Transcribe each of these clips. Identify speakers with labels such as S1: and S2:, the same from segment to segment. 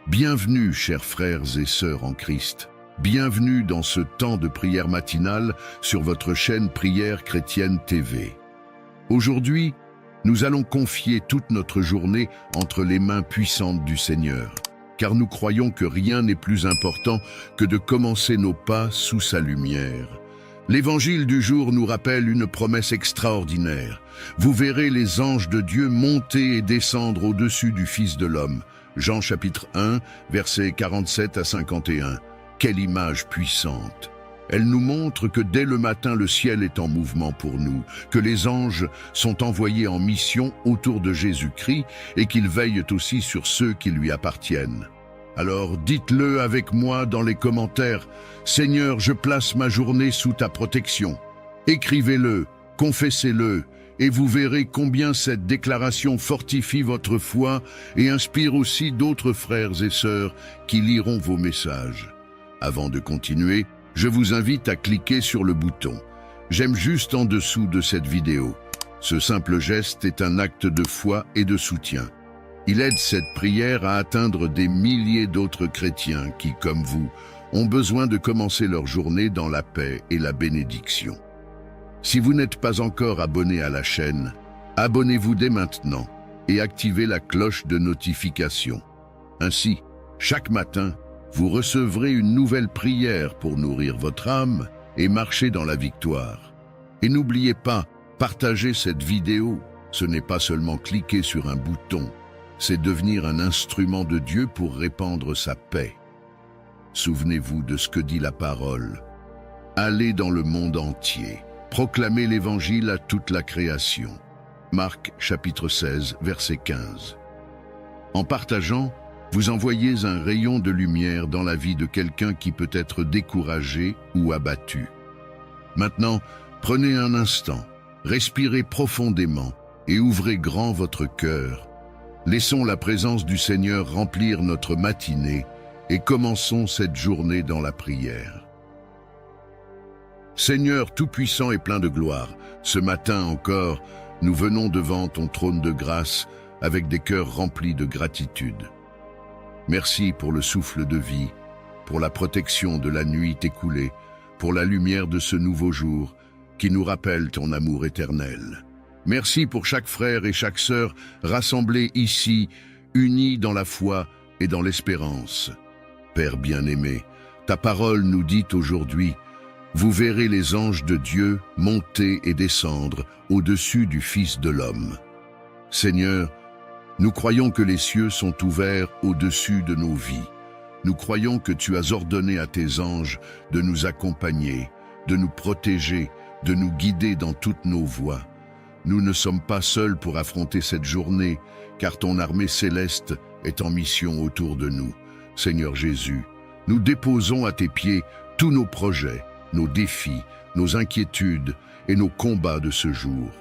S1: Bienvenue, chers frères et sœurs en Christ. Bienvenue dans ce temps de prière matinale sur votre chaîne Prière Chrétienne TV. Aujourd'hui, nous allons confier toute notre journée entre les mains puissantes du Seigneur, car nous croyons que rien n'est plus important que de commencer nos pas sous sa lumière. L'Évangile du jour nous rappelle une promesse extraordinaire. Vous verrez les anges de Dieu monter et descendre au-dessus du Fils de l'homme. Jean chapitre 1, versets 47 à 51. Quelle image puissante! Elle nous montre que dès le matin, le ciel est en mouvement pour nous, que les anges sont envoyés en mission autour de Jésus-Christ et qu'ils veillent aussi sur ceux qui lui appartiennent. Alors dites-le avec moi dans les commentaires. Seigneur, je place ma journée sous ta protection. Écrivez-le, confessez-le, et vous verrez combien cette déclaration fortifie votre foi et inspire aussi d'autres frères et sœurs qui liront vos messages. Avant de continuer, je vous invite à cliquer sur le bouton « J'aime » juste en dessous de cette vidéo. Ce simple geste est un acte de foi et de soutien. Il aide cette prière à atteindre des milliers d'autres chrétiens qui, comme vous, ont besoin de commencer leur journée dans la paix et la bénédiction. Si vous n'êtes pas encore abonné à la chaîne, abonnez-vous dès maintenant et activez la cloche de notification. Ainsi, chaque matin, vous recevrez une nouvelle prière pour nourrir votre âme et marcher dans la victoire. Et n'oubliez pas, partager cette vidéo, ce n'est pas seulement cliquer sur un bouton, c'est devenir un instrument de Dieu pour répandre sa paix. Souvenez-vous de ce que dit la parole. Allez dans le monde entier, proclamez l'Évangile à toute la création. Marc chapitre 16, verset 15. En partageant, vous envoyez un rayon de lumière dans la vie de quelqu'un qui peut être découragé ou abattu. Maintenant, prenez un instant, respirez profondément et ouvrez grand votre cœur. Laissons la présence du Seigneur remplir notre matinée et commençons cette journée dans la prière. Seigneur tout-puissant et plein de gloire, ce matin encore, nous venons devant ton trône de grâce avec des cœurs remplis de gratitude. Merci pour le souffle de vie, pour la protection de la nuit écoulée, pour la lumière de ce nouveau jour qui nous rappelle ton amour éternel. Merci pour chaque frère et chaque sœur rassemblés ici, unis dans la foi et dans l'espérance. Père bien-aimé, ta parole nous dit aujourd'hui, vous verrez les anges de Dieu monter et descendre au-dessus du Fils de l'homme. Seigneur, nous croyons que les cieux sont ouverts au-dessus de nos vies. Nous croyons que tu as ordonné à tes anges de nous accompagner, de nous protéger, de nous guider dans toutes nos voies. Nous ne sommes pas seuls pour affronter cette journée, car ton armée céleste est en mission autour de nous. Seigneur Jésus, nous déposons à tes pieds tous nos projets, nos défis, nos inquiétudes et nos combats de ce jour.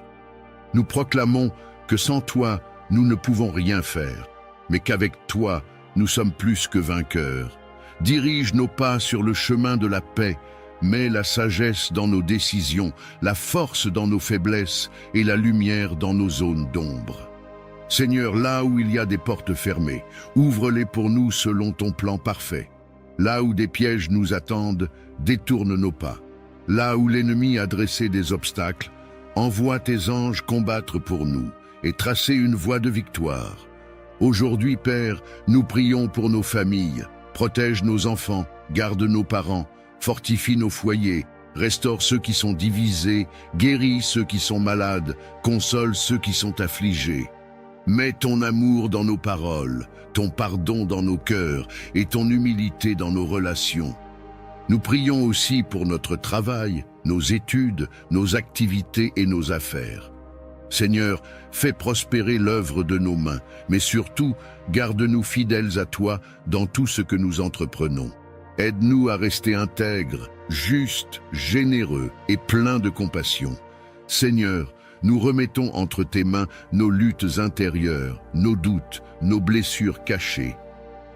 S1: Nous proclamons que sans toi, nous ne pouvons rien faire, mais qu'avec toi, nous sommes plus que vainqueurs. Dirige nos pas sur le chemin de la paix, mets la sagesse dans nos décisions, la force dans nos faiblesses et la lumière dans nos zones d'ombre. Seigneur, là où il y a des portes fermées, ouvre-les pour nous selon ton plan parfait. Là où des pièges nous attendent, détourne nos pas. Là où l'ennemi a dressé des obstacles, envoie tes anges combattre pour nous et tracer une voie de victoire. Aujourd'hui, Père, nous prions pour nos familles. Protège nos enfants, garde nos parents, fortifie nos foyers, restaure ceux qui sont divisés, guéris ceux qui sont malades, console ceux qui sont affligés. Mets ton amour dans nos paroles, ton pardon dans nos cœurs et ton humilité dans nos relations. Nous prions aussi pour notre travail, nos études, nos activités et nos affaires. Seigneur, fais prospérer l'œuvre de nos mains, mais surtout, garde-nous fidèles à toi dans tout ce que nous entreprenons. Aide-nous à rester intègres, justes, généreux et pleins de compassion. Seigneur, nous remettons entre tes mains nos luttes intérieures, nos doutes, nos blessures cachées.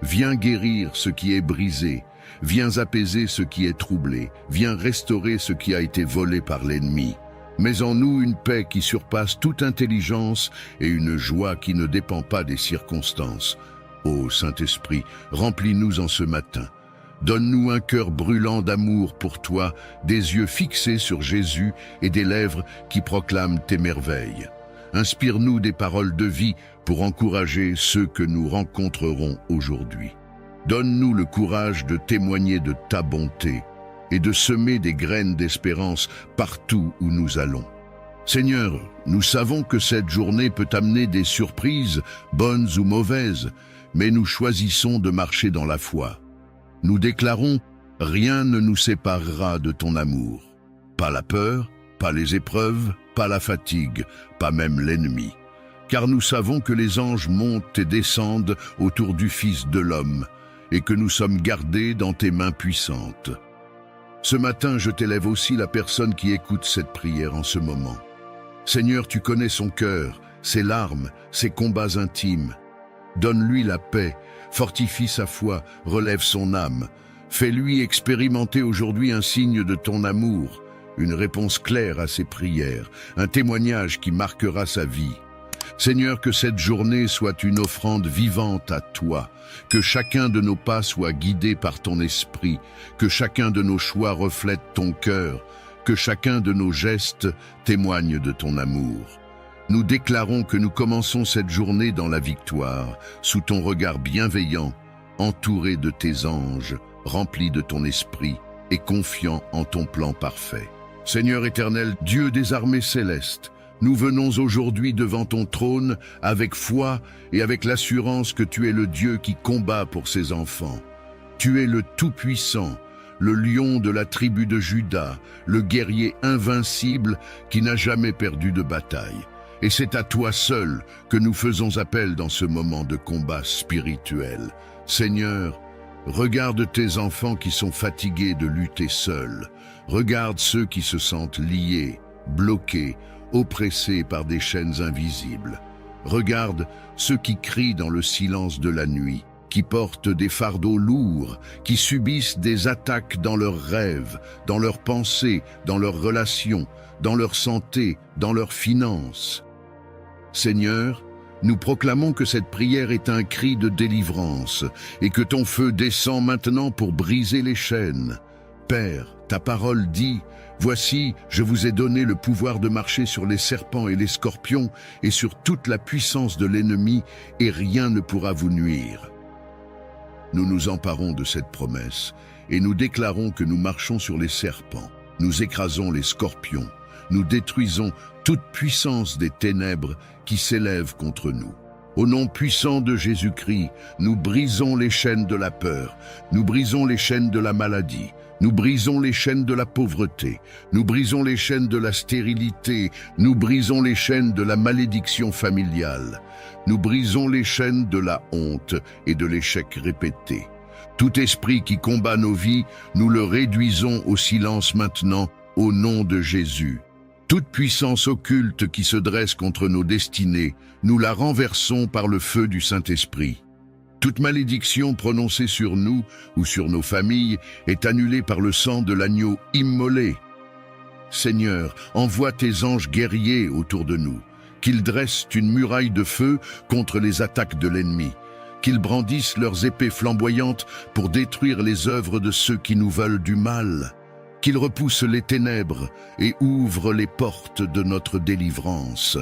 S1: Viens guérir ce qui est brisé, viens apaiser ce qui est troublé, viens restaurer ce qui a été volé par l'ennemi. Mets en nous une paix qui surpasse toute intelligence et une joie qui ne dépend pas des circonstances. Ô Saint-Esprit, remplis-nous en ce matin. Donne-nous un cœur brûlant d'amour pour toi, des yeux fixés sur Jésus et des lèvres qui proclament tes merveilles. Inspire-nous des paroles de vie pour encourager ceux que nous rencontrerons aujourd'hui. Donne-nous le courage de témoigner de ta bonté et de semer des graines d'espérance partout où nous allons. Seigneur, nous savons que cette journée peut amener des surprises, bonnes ou mauvaises, mais nous choisissons de marcher dans la foi. Nous déclarons, rien ne nous séparera de ton amour. Pas la peur, pas les épreuves, pas la fatigue, pas même l'ennemi. Car nous savons que les anges montent et descendent autour du Fils de l'homme, et que nous sommes gardés dans tes mains puissantes. Ce matin, je t'élève aussi la personne qui écoute cette prière en ce moment. Seigneur, tu connais son cœur, ses larmes, ses combats intimes. Donne-lui la paix, fortifie sa foi, relève son âme. Fais-lui expérimenter aujourd'hui un signe de ton amour, une réponse claire à ses prières, un témoignage qui marquera sa vie. Seigneur, que cette journée soit une offrande vivante à toi, que chacun de nos pas soit guidé par ton esprit, que chacun de nos choix reflète ton cœur, que chacun de nos gestes témoigne de ton amour. Nous déclarons que nous commençons cette journée dans la victoire, sous ton regard bienveillant, entouré de tes anges, rempli de ton esprit et confiant en ton plan parfait. Seigneur éternel, Dieu des armées célestes, nous venons aujourd'hui devant ton trône avec foi et avec l'assurance que tu es le Dieu qui combat pour ses enfants. Tu es le Tout-Puissant, le lion de la tribu de Juda, le guerrier invincible qui n'a jamais perdu de bataille. Et c'est à toi seul que nous faisons appel dans ce moment de combat spirituel. Seigneur, regarde tes enfants qui sont fatigués de lutter seuls. Regarde ceux qui se sentent liés, bloqués, oppressés par des chaînes invisibles. Regarde ceux qui crient dans le silence de la nuit, qui portent des fardeaux lourds, qui subissent des attaques dans leurs rêves, dans leurs pensées, dans leurs relations, dans leur santé, dans leurs finances. Seigneur, nous proclamons que cette prière est un cri de délivrance et que ton feu descend maintenant pour briser les chaînes. Père, ta parole dit, « Voici, je vous ai donné le pouvoir de marcher sur les serpents et les scorpions et sur toute la puissance de l'ennemi, et rien ne pourra vous nuire. » Nous nous emparons de cette promesse et nous déclarons que nous marchons sur les serpents, nous écrasons les scorpions, nous détruisons toute puissance des ténèbres qui s'élèvent contre nous. Au nom puissant de Jésus-Christ, nous brisons les chaînes de la peur, nous brisons les chaînes de la maladie, nous brisons les chaînes de la pauvreté, nous brisons les chaînes de la stérilité, nous brisons les chaînes de la malédiction familiale, nous brisons les chaînes de la honte et de l'échec répété. Tout esprit qui combat nos vies, nous le réduisons au silence maintenant, au nom de Jésus. Toute puissance occulte qui se dresse contre nos destinées, nous la renversons par le feu du Saint-Esprit. Toute malédiction prononcée sur nous ou sur nos familles est annulée par le sang de l'agneau immolé. Seigneur, envoie tes anges guerriers autour de nous, qu'ils dressent une muraille de feu contre les attaques de l'ennemi, qu'ils brandissent leurs épées flamboyantes pour détruire les œuvres de ceux qui nous veulent du mal, qu'ils repoussent les ténèbres et ouvrent les portes de notre délivrance.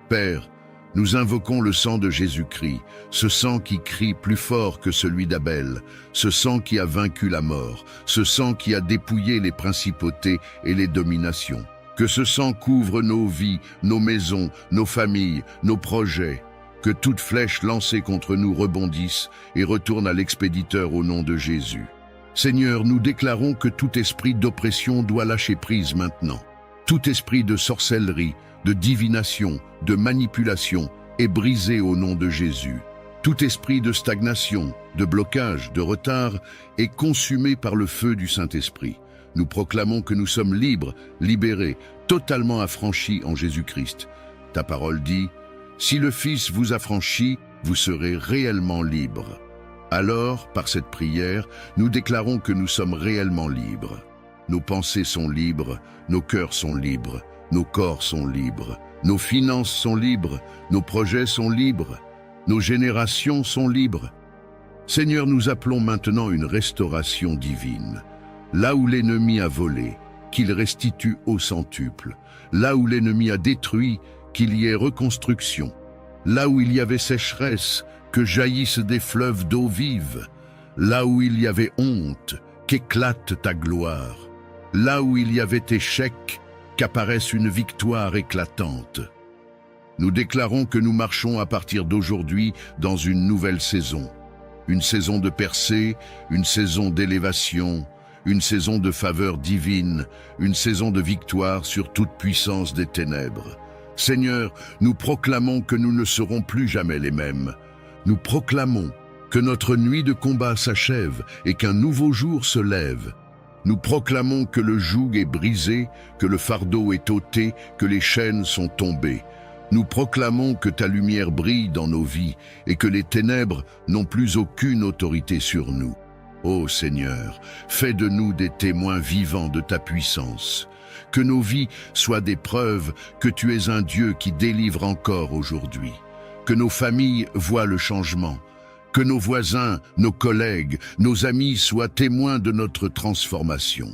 S1: Père, nous invoquons le sang de Jésus-Christ, ce sang qui crie plus fort que celui d'Abel, ce sang qui a vaincu la mort, ce sang qui a dépouillé les principautés et les dominations. Que ce sang couvre nos vies, nos maisons, nos familles, nos projets. Que toute flèche lancée contre nous rebondisse et retourne à l'expéditeur au nom de Jésus. Seigneur, nous déclarons que tout esprit d'oppression doit lâcher prise maintenant. Tout esprit de sorcellerie, de divination, de manipulation est brisé au nom de Jésus. Tout esprit de stagnation, de blocage, de retard est consumé par le feu du Saint-Esprit. Nous proclamons que nous sommes libres, libérés, totalement affranchis en Jésus-Christ. Ta parole dit, « Si le Fils vous affranchit, vous serez réellement libres. » Alors, par cette prière, nous déclarons que nous sommes réellement libres. Nos pensées sont libres, nos cœurs sont libres, nos corps sont libres, nos finances sont libres, nos projets sont libres, nos générations sont libres. Seigneur, nous appelons maintenant une restauration divine. Là où l'ennemi a volé, qu'il restitue au centuple. Là où l'ennemi a détruit, qu'il y ait reconstruction. Là où il y avait sécheresse, que jaillissent des fleuves d'eau vive. Là où il y avait honte, qu'éclate ta gloire. Là où il y avait échec, qu'apparaisse une victoire éclatante. Nous déclarons que nous marchons à partir d'aujourd'hui dans une nouvelle saison. Une saison de percée, une saison d'élévation, une saison de faveur divine, une saison de victoire sur toute puissance des ténèbres. Seigneur, nous proclamons que nous ne serons plus jamais les mêmes. Nous proclamons que notre nuit de combat s'achève et qu'un nouveau jour se lève. Nous proclamons que le joug est brisé, que le fardeau est ôté, que les chaînes sont tombées. Nous proclamons que ta lumière brille dans nos vies et que les ténèbres n'ont plus aucune autorité sur nous. Ô Seigneur, fais de nous des témoins vivants de ta puissance. Que nos vies soient des preuves que tu es un Dieu qui délivre encore aujourd'hui. Que nos familles voient le changement. Que nos voisins, nos collègues, nos amis soient témoins de notre transformation.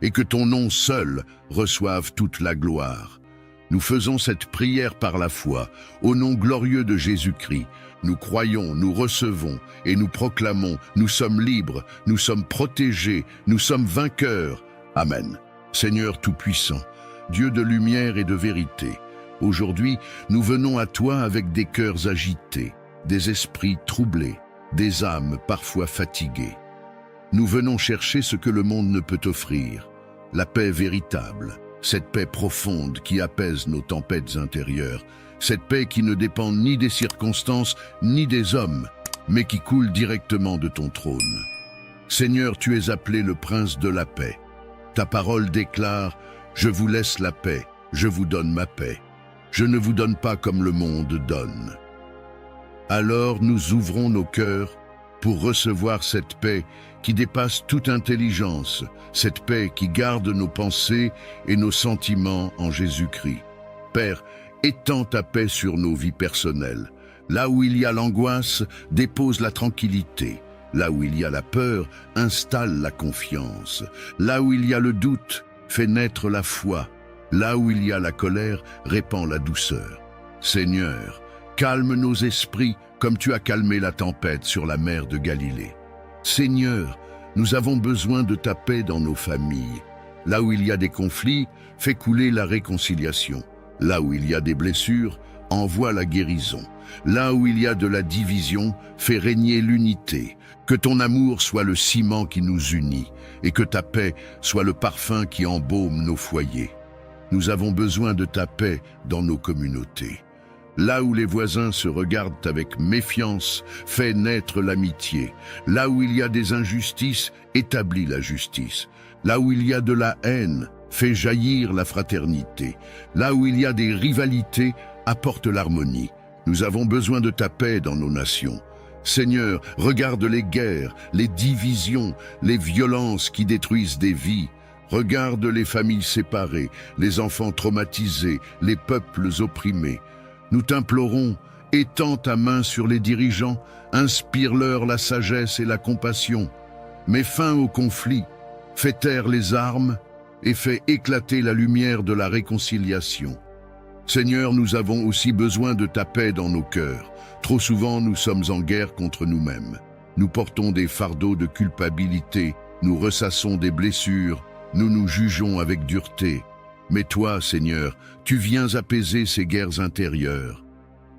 S1: Et que ton nom seul reçoive toute la gloire. Nous faisons cette prière par la foi, au nom glorieux de Jésus-Christ. Nous croyons, nous recevons et nous proclamons, nous sommes libres, nous sommes protégés, nous sommes vainqueurs. Amen. Seigneur Tout-Puissant, Dieu de lumière et de vérité, aujourd'hui, nous venons à toi avec des cœurs agités, des esprits troublés, des âmes parfois fatiguées. Nous venons chercher ce que le monde ne peut offrir, la paix véritable, cette paix profonde qui apaise nos tempêtes intérieures, cette paix qui ne dépend ni des circonstances ni des hommes, mais qui coule directement de ton trône. Seigneur, tu es appelé le prince de la paix. Ta parole déclare « Je vous laisse la paix, je vous donne ma paix. Je ne vous donne pas comme le monde donne. » Alors nous ouvrons nos cœurs pour recevoir cette paix qui dépasse toute intelligence, cette paix qui garde nos pensées et nos sentiments en Jésus-Christ. Père, étends ta paix sur nos vies personnelles. Là où il y a l'angoisse, dépose la tranquillité. Là où il y a la peur, installe la confiance. Là où il y a le doute, fais naître la foi. Là où il y a la colère, répand la douceur. Seigneur, calme nos esprits comme tu as calmé la tempête sur la mer de Galilée. Seigneur, nous avons besoin de ta paix dans nos familles. Là où il y a des conflits, fais couler la réconciliation. Là où il y a des blessures, envoie la guérison. Là où il y a de la division, fais régner l'unité. Que ton amour soit le ciment qui nous unit et que ta paix soit le parfum qui embaume nos foyers. Nous avons besoin de ta paix dans nos communautés. Là où les voisins se regardent avec méfiance, fais naître l'amitié. Là où il y a des injustices, établis la justice. Là où il y a de la haine, fais jaillir la fraternité. Là où il y a des rivalités, apporte l'harmonie. Nous avons besoin de ta paix dans nos nations. Seigneur, regarde les guerres, les divisions, les violences qui détruisent des vies. Regarde les familles séparées, les enfants traumatisés, les peuples opprimés. Nous t'implorons, étends ta main sur les dirigeants, inspire-leur la sagesse et la compassion. Mets fin au conflit, fais taire les armes et fais éclater la lumière de la réconciliation. Seigneur, nous avons aussi besoin de ta paix dans nos cœurs. Trop souvent, nous sommes en guerre contre nous-mêmes. Nous portons des fardeaux de culpabilité, nous ressassons des blessures, nous nous jugeons avec dureté. Mais toi, Seigneur, tu viens apaiser ces guerres intérieures.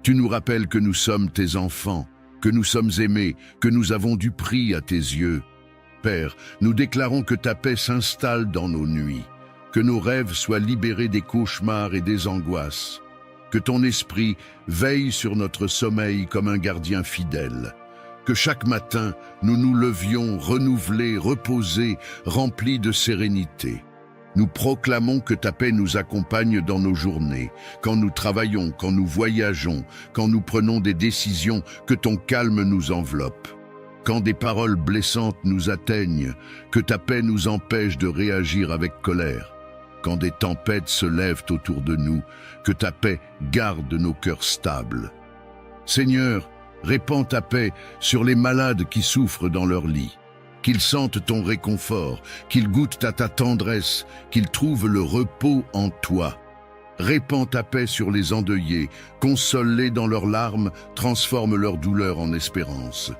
S1: Tu nous rappelles que nous sommes tes enfants, que nous sommes aimés, que nous avons du prix à tes yeux. Père, nous déclarons que ta paix s'installe dans nos nuits, que nos rêves soient libérés des cauchemars et des angoisses, que ton esprit veille sur notre sommeil comme un gardien fidèle, que chaque matin nous nous levions renouvelés, reposés, remplis de sérénité. Nous proclamons que ta paix nous accompagne dans nos journées, quand nous travaillons, quand nous voyageons, quand nous prenons des décisions, que ton calme nous enveloppe. Quand des paroles blessantes nous atteignent, que ta paix nous empêche de réagir avec colère. Quand des tempêtes se lèvent autour de nous, que ta paix garde nos cœurs stables. Seigneur, Répands ta paix sur les malades qui souffrent dans leur lit. Qu'ils sentent ton réconfort, qu'ils goûtent à ta tendresse, qu'ils trouvent le repos en toi. Répands ta paix sur les endeuillés, console-les dans leurs larmes, transforme leur douleur en espérance.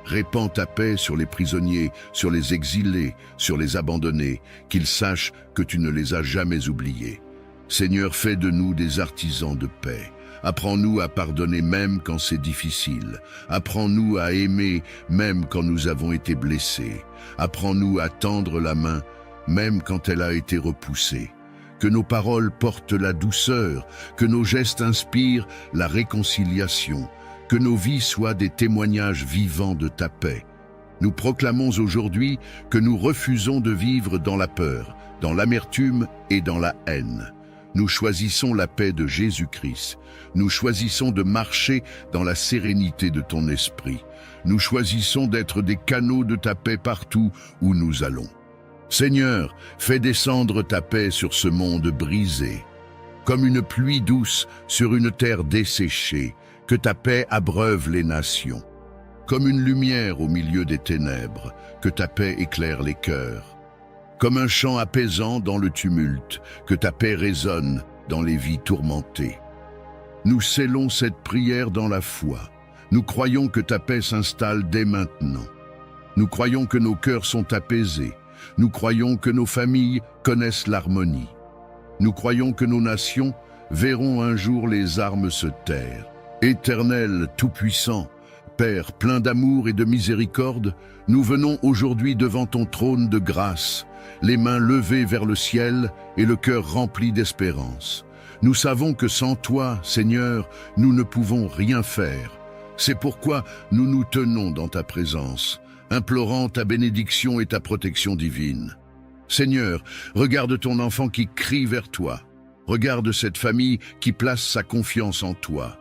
S1: Répands ta paix sur les prisonniers, sur les exilés, sur les abandonnés, qu'ils sachent que tu ne les as jamais oubliés. Seigneur, fais de nous des artisans de paix. Apprends-nous à pardonner même quand c'est difficile. Apprends-nous à aimer même quand nous avons été blessés. Apprends-nous à tendre la main même quand elle a été repoussée. Que nos paroles portent la douceur, que nos gestes inspirent la réconciliation, que nos vies soient des témoignages vivants de ta paix. Nous proclamons aujourd'hui que nous refusons de vivre dans la peur, dans l'amertume et dans la haine. Nous choisissons la paix de Jésus-Christ. Nous choisissons de marcher dans la sérénité de ton esprit. Nous choisissons d'être des canaux de ta paix partout où nous allons. Seigneur, fais descendre ta paix sur ce monde brisé. Comme une pluie douce sur une terre desséchée, que ta paix abreuve les nations. Comme une lumière au milieu des ténèbres, que ta paix éclaire les cœurs. Comme un chant apaisant dans le tumulte, que ta paix résonne dans les vies tourmentées. Nous scellons cette prière dans la foi. Nous croyons que ta paix s'installe dès maintenant. Nous croyons que nos cœurs sont apaisés. Nous croyons que nos familles connaissent l'harmonie. Nous croyons que nos nations verront un jour les armes se taire. Éternel, tout-puissant, Père plein d'amour et de miséricorde, nous venons aujourd'hui devant ton trône de grâce, les mains levées vers le ciel et le cœur rempli d'espérance. Nous savons que sans toi, Seigneur, nous ne pouvons rien faire. C'est pourquoi nous nous tenons dans ta présence, implorant ta bénédiction et ta protection divine. Seigneur, regarde ton enfant qui crie vers toi. Regarde cette famille qui place sa confiance en toi.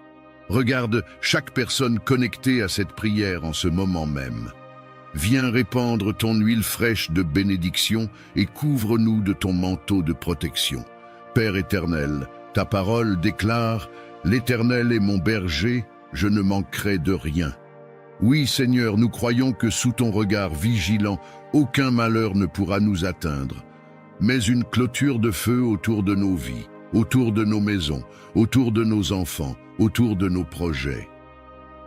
S1: Regarde chaque personne connectée à cette prière en ce moment même. Viens répandre ton huile fraîche de bénédiction et couvre-nous de ton manteau de protection. Père éternel, ta parole déclare « L'Éternel est mon berger, je ne manquerai de rien ». Oui, Seigneur, nous croyons que sous ton regard vigilant, aucun malheur ne pourra nous atteindre. Mais une clôture de feu autour de nos vies, autour de nos maisons, autour de nos enfants, autour de nos projets.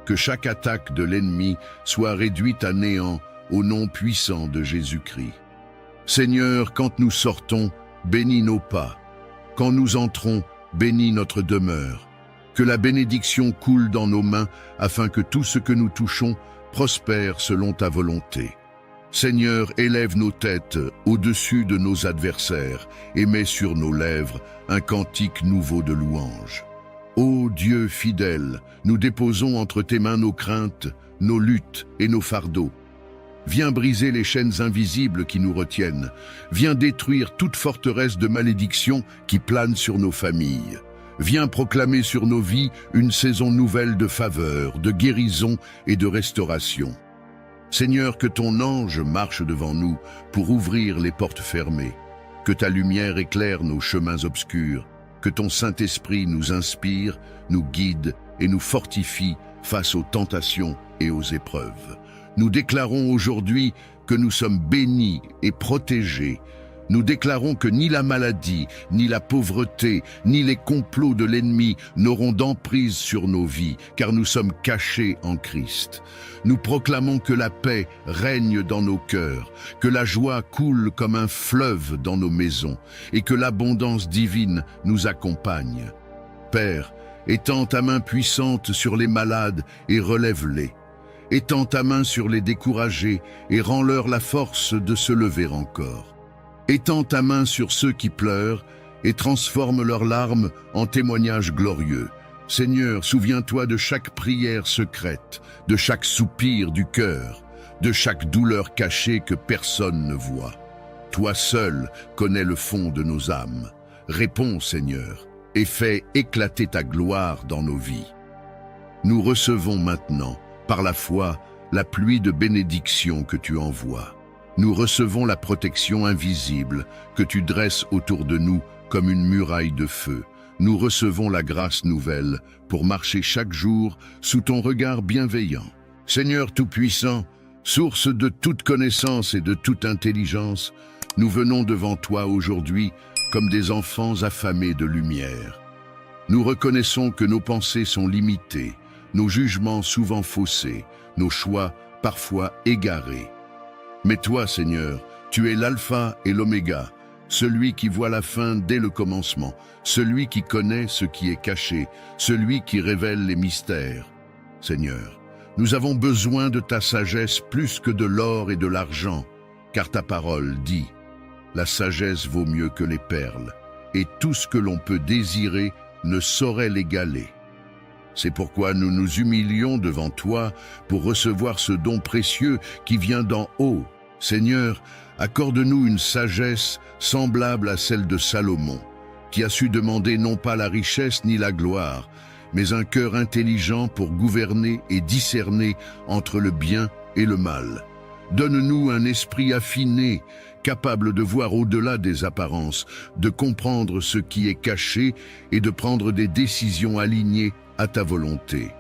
S1: Que chaque attaque de l'ennemi soit réduite à néant au nom puissant de Jésus-Christ. Seigneur, quand nous sortons, bénis nos pas. Quand nous entrons, bénis notre demeure. Que la bénédiction coule dans nos mains afin que tout ce que nous touchons prospère selon ta volonté. Seigneur, élève nos têtes au-dessus de nos adversaires et mets sur nos lèvres un cantique nouveau de louange. Ô Dieu fidèle, nous déposons entre tes mains nos craintes, nos luttes et nos fardeaux. Viens briser les chaînes invisibles qui nous retiennent. Viens détruire toute forteresse de malédiction qui plane sur nos familles. Viens proclamer sur nos vies une saison nouvelle de faveur, de guérison et de restauration. Seigneur, que ton ange marche devant nous pour ouvrir les portes fermées. Que ta lumière éclaire nos chemins obscurs. Que ton Saint-Esprit nous inspire, nous guide et nous fortifie face aux tentations et aux épreuves. Nous déclarons aujourd'hui que nous sommes bénis et protégés. Nous déclarons que ni la maladie, ni la pauvreté, ni les complots de l'ennemi n'auront d'emprise sur nos vies, car nous sommes cachés en Christ. Nous proclamons que la paix règne dans nos cœurs, que la joie coule comme un fleuve dans nos maisons, et que l'abondance divine nous accompagne. Père, étends ta main puissante sur les malades et relève-les. Étends ta main sur les découragés et rends-leur la force de se lever encore. Étends ta main sur ceux qui pleurent et transforme leurs larmes en témoignages glorieux. Seigneur, souviens-toi de chaque prière secrète, de chaque soupir du cœur, de chaque douleur cachée que personne ne voit. Toi seul connais le fond de nos âmes. Réponds, Seigneur, et fais éclater ta gloire dans nos vies. Nous recevons maintenant, par la foi, la pluie de bénédiction que tu envoies. Nous recevons la protection invisible que tu dresses autour de nous comme une muraille de feu. nous recevons la grâce nouvelle pour marcher chaque jour sous ton regard bienveillant. Seigneur Tout-Puissant, source de toute connaissance et de toute intelligence, nous venons devant toi aujourd'hui comme des enfants affamés de lumière. Nous reconnaissons que nos pensées sont limitées, nos jugements souvent faussés, nos choix parfois égarés. Mais toi, Seigneur, tu es l'alpha et l'oméga, celui qui voit la fin dès le commencement, celui qui connaît ce qui est caché, celui qui révèle les mystères. Seigneur, nous avons besoin de ta sagesse plus que de l'or et de l'argent, car ta parole dit « La sagesse vaut mieux que les perles, et tout ce que l'on peut désirer ne saurait l'égaler. » C'est pourquoi nous nous humilions devant toi pour recevoir ce don précieux qui vient d'en haut. Seigneur, accorde-nous une sagesse semblable à celle de Salomon, qui a su demander non pas la richesse ni la gloire, mais un cœur intelligent pour gouverner et discerner entre le bien et le mal. Donne-nous un esprit affiné, capable de voir au-delà des apparences, de comprendre ce qui est caché et de prendre des décisions alignées à ta volonté.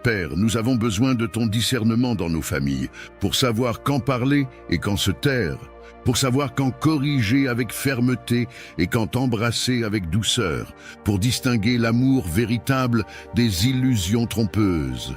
S1: Père, nous avons besoin de ton discernement dans nos familles, pour savoir quand parler et quand se taire, pour savoir quand corriger avec fermeté et quand embrasser avec douceur, pour distinguer l'amour véritable des illusions trompeuses,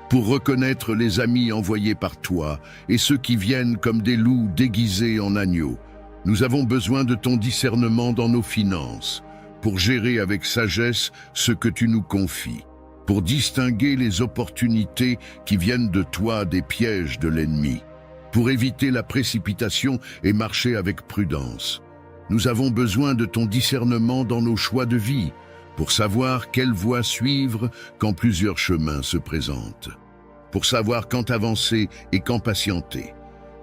S1: pour reconnaître les amis envoyés par toi et ceux qui viennent comme des loups déguisés en agneaux. Nous avons besoin de ton discernement dans nos finances, pour gérer avec sagesse ce que tu nous confies, pour distinguer les opportunités qui viennent de toi des pièges de l'ennemi, pour éviter la précipitation et marcher avec prudence. Nous avons besoin de ton discernement dans nos choix de vie, pour savoir quelle voie suivre quand plusieurs chemins se présentent, pour savoir quand avancer et quand patienter,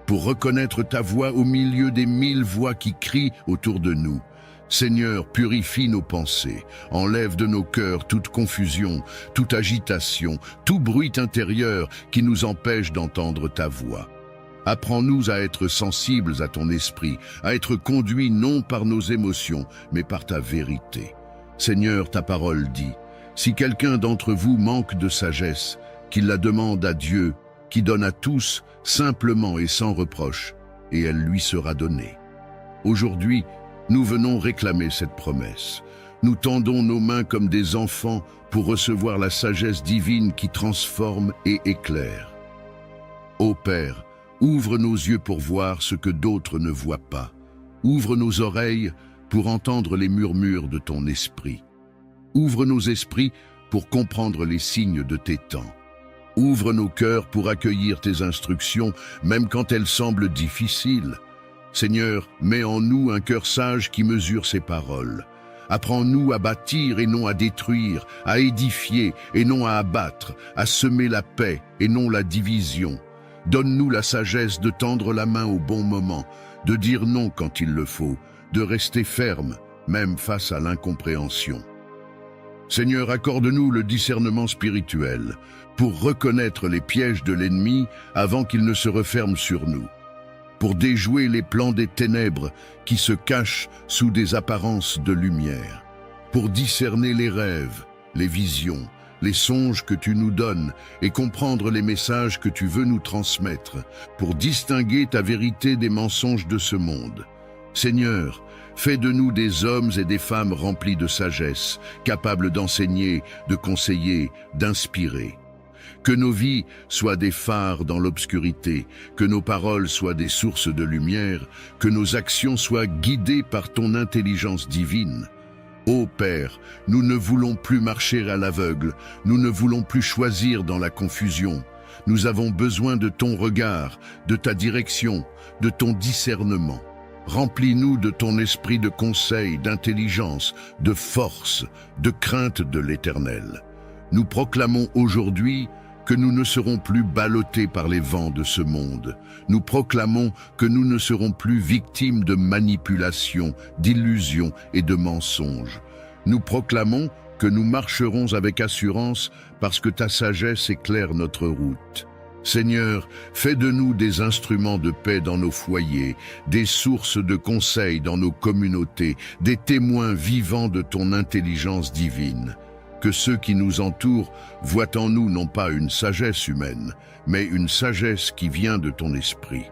S1: pour reconnaître ta voix au milieu des 1000 voix qui crient autour de nous. Seigneur, purifie nos pensées, enlève de nos cœurs toute confusion, toute agitation, tout bruit intérieur qui nous empêche d'entendre ta voix. Apprends-nous à être sensibles à ton esprit, à être conduits non par nos émotions, mais par ta vérité. Seigneur, ta parole dit, si quelqu'un d'entre vous manque de sagesse, qu'il la demande à Dieu, qui donne à tous, simplement et sans reproche, et elle lui sera donnée. Aujourd'hui, nous venons réclamer cette promesse. Nous tendons nos mains comme des enfants pour recevoir la sagesse divine qui transforme et éclaire. Ô Père, ouvre nos yeux pour voir ce que d'autres ne voient pas. Ouvre nos oreilles pour entendre les murmures de ton esprit. Ouvre nos esprits pour comprendre les signes de tes temps. Ouvre nos cœurs pour accueillir tes instructions, même quand elles semblent difficiles. Seigneur, mets en nous un cœur sage qui mesure ses paroles. Apprends-nous à bâtir et non à détruire, à édifier et non à abattre, à semer la paix et non la division. Donne-nous la sagesse de tendre la main au bon moment, de dire non quand il le faut, de rester ferme, même face à l'incompréhension. Seigneur, accorde-nous le discernement spirituel pour reconnaître les pièges de l'ennemi avant qu'il ne se referme sur nous, pour déjouer les plans des ténèbres qui se cachent sous des apparences de lumière, pour discerner les rêves, les visions, les songes que tu nous donnes et comprendre les messages que tu veux nous transmettre, pour distinguer ta vérité des mensonges de ce monde. Seigneur, fais de nous des hommes et des femmes remplis de sagesse, capables d'enseigner, de conseiller, d'inspirer. Que nos vies soient des phares dans l'obscurité, que nos paroles soient des sources de lumière, que nos actions soient guidées par ton intelligence divine. Ô Père, nous ne voulons plus marcher à l'aveugle, nous ne voulons plus choisir dans la confusion. Nous avons besoin de ton regard, de ta direction, de ton discernement. Remplis-nous de ton esprit de conseil, d'intelligence, de force, de crainte de l'Éternel. Nous proclamons aujourd'hui que nous ne serons plus ballottés par les vents de ce monde. Nous proclamons que nous ne serons plus victimes de manipulations, d'illusions et de mensonges. Nous proclamons que nous marcherons avec assurance parce que ta sagesse éclaire notre route. Seigneur, fais de nous des instruments de paix dans nos foyers, des sources de conseil dans nos communautés, des témoins vivants de ton intelligence divine. Que ceux qui nous entourent voient en nous non pas une sagesse humaine, mais une sagesse qui vient de ton esprit.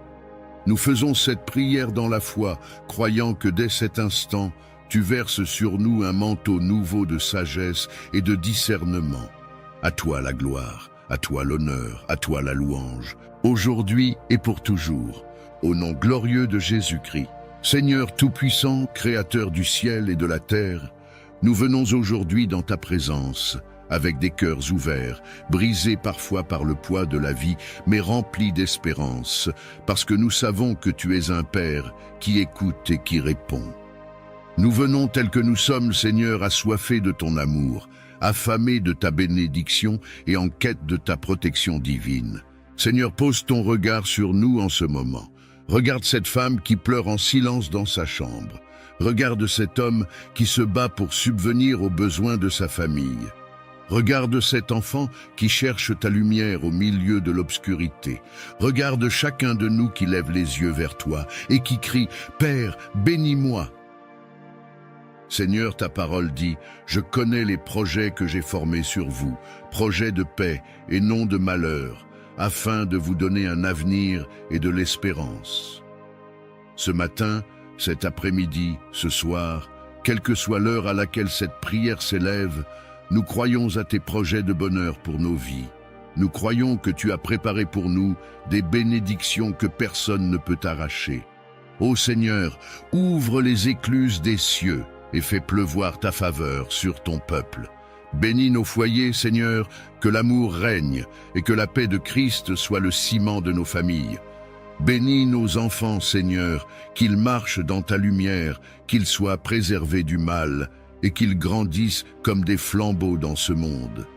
S1: Nous faisons cette prière dans la foi, croyant que dès cet instant, tu verses sur nous un manteau nouveau de sagesse et de discernement. À toi la gloire, à toi l'honneur, à toi la louange, aujourd'hui et pour toujours, au nom glorieux de Jésus-Christ. Seigneur Tout-Puissant, Créateur du ciel et de la terre, nous venons aujourd'hui dans ta présence, avec des cœurs ouverts, brisés parfois par le poids de la vie, mais remplis d'espérance, parce que nous savons que tu es un Père qui écoute et qui répond. Nous venons tels que nous sommes, Seigneur, assoiffés de ton amour, affamés de ta bénédiction et en quête de ta protection divine. Seigneur, pose ton regard sur nous en ce moment. Regarde cette femme qui pleure en silence dans sa chambre. Regarde cet homme qui se bat pour subvenir aux besoins de sa famille. Regarde cet enfant qui cherche ta lumière au milieu de l'obscurité. Regarde chacun de nous qui lève les yeux vers toi et qui crie « Père, bénis-moi ». Seigneur, ta parole dit « Je connais les projets que j'ai formés sur vous, projets de paix et non de malheur, afin de vous donner un avenir et de l'espérance. » Ce matin, cet après-midi, ce soir, quelle que soit l'heure à laquelle cette prière s'élève, nous croyons à tes projets de bonheur pour nos vies. Nous croyons que tu as préparé pour nous des bénédictions que personne ne peut arracher. Ô Seigneur, ouvre les écluses des cieux et fais pleuvoir ta faveur sur ton peuple. Bénis nos foyers, Seigneur, que l'amour règne et que la paix de Christ soit le ciment de nos familles. Bénis nos enfants, Seigneur, qu'ils marchent dans ta lumière, qu'ils soient préservés du mal et qu'ils grandissent comme des flambeaux dans ce monde.